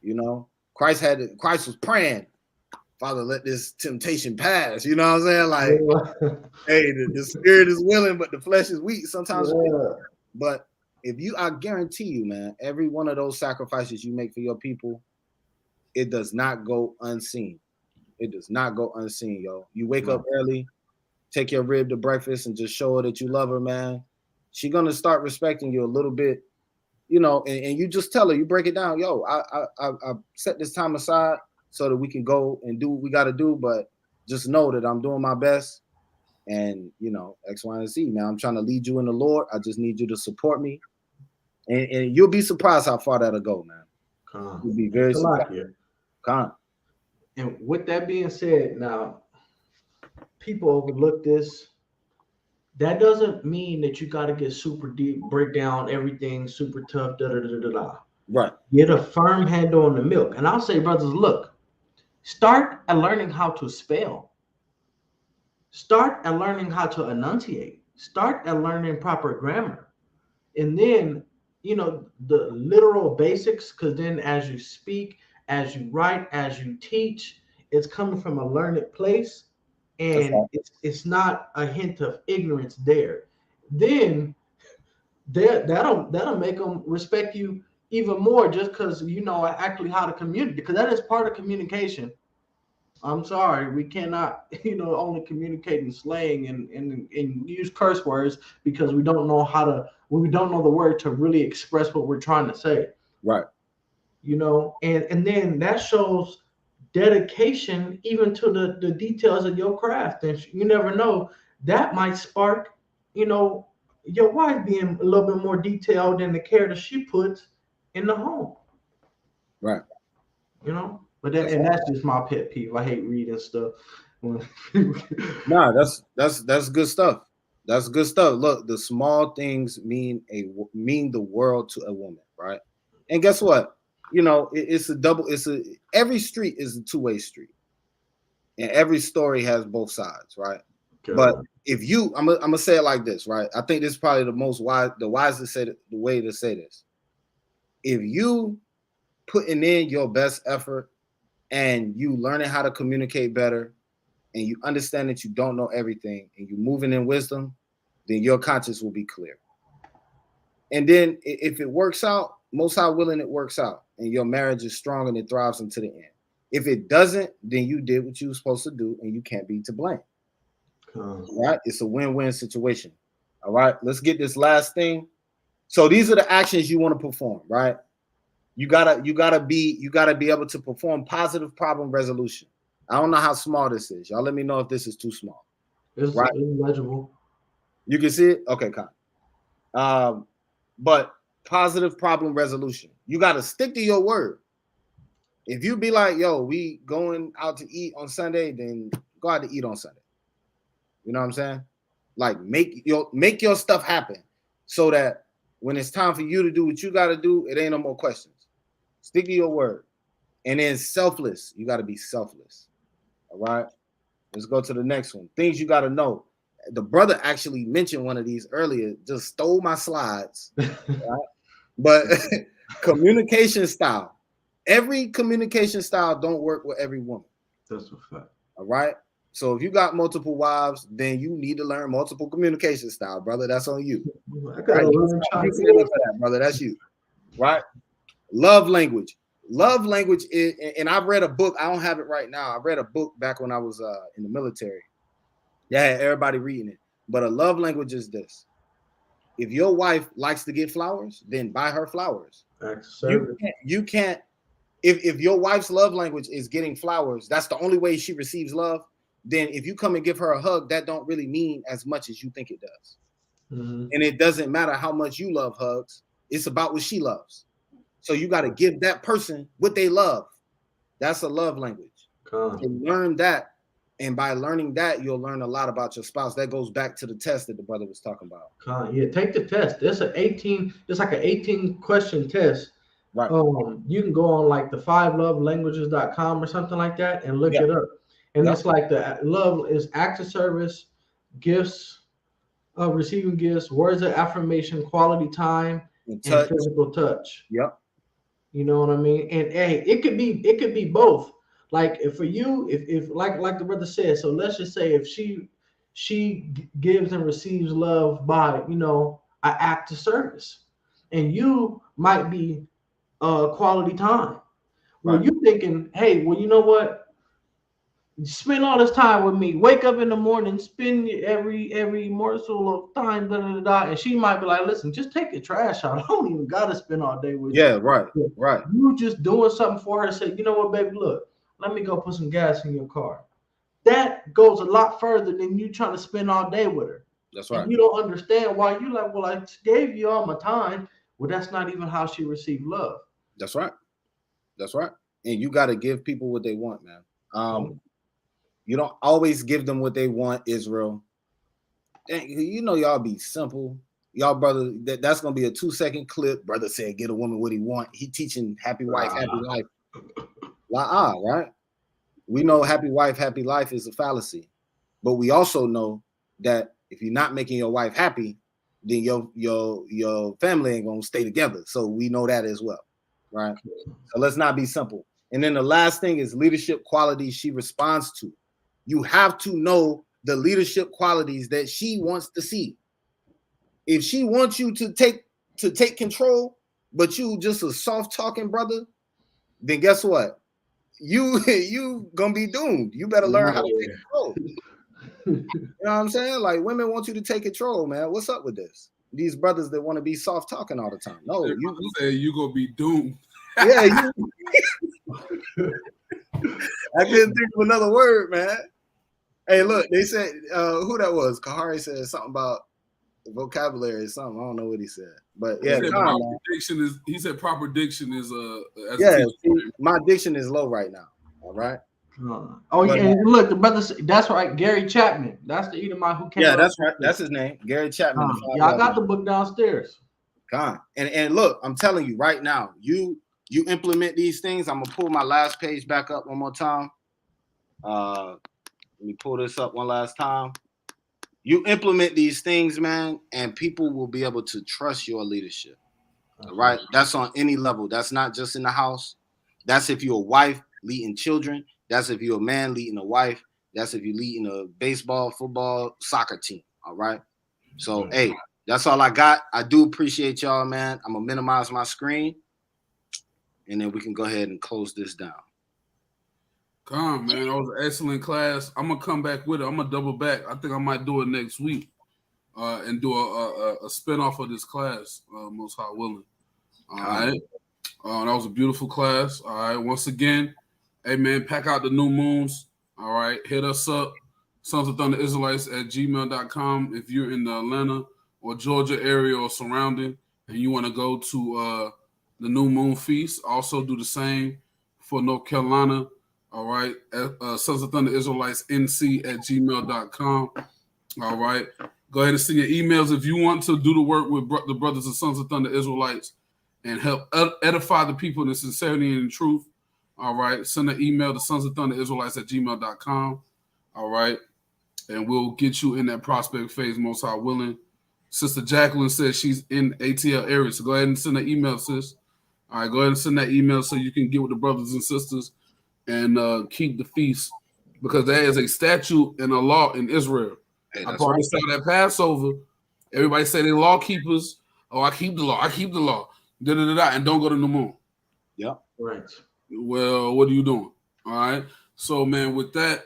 You know, Christ was praying, Father, let this temptation pass. You know what I'm saying? Like, hey, the spirit is willing, but the flesh is weak. Sometimes, but I guarantee you, man, every one of those sacrifices you make for your people, it does not go unseen. It does not go unseen, yo. You wake up early, take your rib to breakfast, and just show her that you love her, man. She's gonna start respecting you a little bit, you know. And you just tell her, you break it down, yo. I set this time aside so that we can go and do what we got to do, but just know that I'm doing my best, and you know, X, Y, and Z. Man, I'm trying to lead you in the Lord. I just need you to support me, and you'll be surprised how far that'll go, man. You'll be very surprised. And with that being said, now people overlook this. That doesn't mean that you got to get super deep, break down everything super tough, da da da da da. Right. Get a firm handle on the milk. And I'll say, brothers, look, start at learning how to spell. Start at learning how to enunciate. Start at learning proper grammar. And then, you know, the literal basics, because then as you speak, as you write, as you teach, it's coming from a learned place, and it's not a hint of ignorance there. Then that'll make them respect you even more, just because you know actually how to communicate, because that is part of communication. I'm sorry, we cannot, you know, only communicate in slang and use curse words because we don't know we don't know the word to really express what we're trying to say. Right. You know, and then that shows dedication even to the details of your craft. And you never know, that might spark, you know, your wife being a little bit more detailed in the care that she puts in the home. Right. You know? But that's just my pet peeve. I hate reading stuff. Nah, that's good stuff. That's good stuff. Look, the small things mean the world to a woman, right? And guess what? You know, every street is a two-way street, and every story has both sides, right? Okay. But if I'm gonna say it like this, right? I think this is probably the wisest way to say this. If you putting in your best effort and you learning how to communicate better, and you understand that you don't know everything, and you're moving in wisdom, then your conscience will be clear. And then if it works out, Most High willing, it works out, and your marriage is strong and it thrives until the end. If it doesn't, then you did what you were supposed to do, and you can't be to blame. Right? It's a win-win situation. All right, let's get this last thing. So these are the actions you want to perform, right? You gotta be able to perform positive problem resolution. I don't know how small this is. Y'all let me know if this is too small. It's right? legible. You can see it? Okay, Con. But positive problem resolution. You gotta stick to your word. If you be like, yo, we going out to eat on Sunday, then go out to eat on Sunday. You know what I'm saying? Like make your stuff happen so that when it's time for you to do what you got to do, it ain't no more questions. Stick to your word. And then selfless. You got to be selfless. All right. Let's go to the next one. Things you got to know. The brother actually mentioned one of these earlier, just stole my slides. Right? But communication style. Every communication style don't work with every woman. That's a fact. All right. So if you got multiple wives, then you need to learn multiple communication style, brother. That's on you. I gotta learn Chinese. That, brother. That's you. Right? Love language. Love language is, and I've read a book. I don't have it right now. I read a book back when I was in the military. Yeah, everybody reading it. But a love language is this. If your wife likes to get flowers, then buy her flowers. You can't. If your wife's love language is getting flowers, that's the only way she receives love. Then if you come and give her a hug, that don't really mean as much as you think it does. Mm-hmm. And it doesn't matter how much you love hugs. It's about what she loves. So you got to give that person what they love. That's a love language. So learn that. And by learning that, you'll learn a lot about your spouse. That goes back to the test that the brother was talking about. Yeah, take the test. It's like an 18 question test. Right. You can go on like the 5lovelanguages.com or something like that and look it up. And it's like the love is acts of service, gifts, receiving gifts, words of affirmation, quality time, and physical touch. Yep. You know what I mean? And hey, it could be both. Like if for you, if like the brother said, so let's just say if she gives and receives love by, you know, an act of service, and you might be quality time. Well, you thinking, hey, well, you know what? Spend all this time with me. Wake up in the morning, spend every morsel of time, and she might be like, listen, just take the trash out. I don't even gotta spend all day with you. Yeah, right. You just doing something for her. Say, you know what, baby, look, let me go put some gas in your car. That goes a lot further than you trying to spend all day with her. That's right. And you don't understand why you like, well, I gave you all my time. Well, that's not even how she received love. That's right. That's right. And you got to give people what they want, man. You don't always give them what they want, Israel. You know, y'all be simple. Y'all, brother, that's going to be a 2-second clip. Brother said, get a woman what he want. He teaching happy wife, happy life. Right? We know happy wife, happy life is a fallacy. But we also know that if you're not making your wife happy, then your family ain't going to stay together. So we know that as well, right? So let's not be simple. And then the last thing is leadership qualities she responds to. You have to know the leadership qualities that she wants to see. If she wants you to take control, but you just a soft talking brother, then guess what? You gonna be doomed. You better learn how to take control. You know what I'm saying? Like women want you to take control, man. What's up with this? These brothers that want to be soft talking all the time. No, you say you gonna be doomed. Yeah, I couldn't think of another word, man. Hey, look, they said who that was. Kahari said something about the vocabulary or something. I don't know what he said, but yeah, he said proper diction is my diction is low right now. All right. And look, the brother. That's right, Gary Chapman. That's the Edomite who came. Yeah, that's right. That's his name, Gary Chapman. I got the book downstairs. And look, I'm telling you right now, you implement these things. I'm gonna pull my last page back up one more time. Let me pull this up one last time. You implement these things, man, and people will be able to trust your leadership. All right. That's on any level. That's not just in the house. That's if you're a wife leading children. That's if you're a man leading a wife. That's if you're leading a baseball, football, soccer team. All right. So, hey, That's all I got. I do appreciate y'all, man. I'm gonna minimize my screen, and then we can go ahead and close this down. Come on, man. That was an excellent class. I'm gonna come back with it. I'm gonna double back. I think I might do it next week, and do a spinoff of this class, most high willing. All right. That was a beautiful class. All right. Once again, hey man, pack out the new moons. All right. Hit us up, Sons of Thunder Israelites at gmail.com if you're in the Atlanta or Georgia area or surrounding, and you want to go to the new moon feast. Also do the same for North Carolina. All right. Sons of Thunder Israelites NC at gmail.com. All right. Go ahead and send your emails if you want to do the work with the brothers and sons of Thunder Israelites and help edify the people in sincerity and in truth. All right. Send an email to Sons of Thunder Israelites at gmail.com. All right. And we'll get you in that prospect phase, most high willing. Sister Jacqueline says she's in ATL area. So go ahead and send an email, sis. All right. Go ahead and send that email so you can get with the brothers and sisters and keep the feast, because there is a statute and a law in Israel. Hey, I that's probably right. saw that Passover. Everybody say they're law keepers. Oh, I keep the law. I keep the law. And don't go to the moon. Yep. Right. Well, what are you doing? All right. So, man, with that,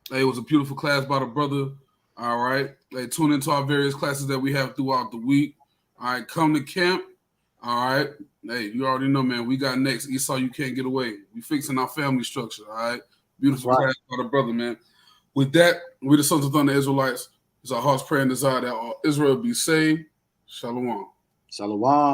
hey, it was a beautiful class by the brother. All right. Hey, tune into our various classes that we have throughout the week. All right. Come to camp. All right. Hey, you already know, man. We got next. Esau, you can't get away. We fixing our family structure. All right. Beautiful class by the brother, man. With that, we the Sons of Thunder Israelites. It's our heart's prayer and desire that all Israel be saved. Shalom. Shalom.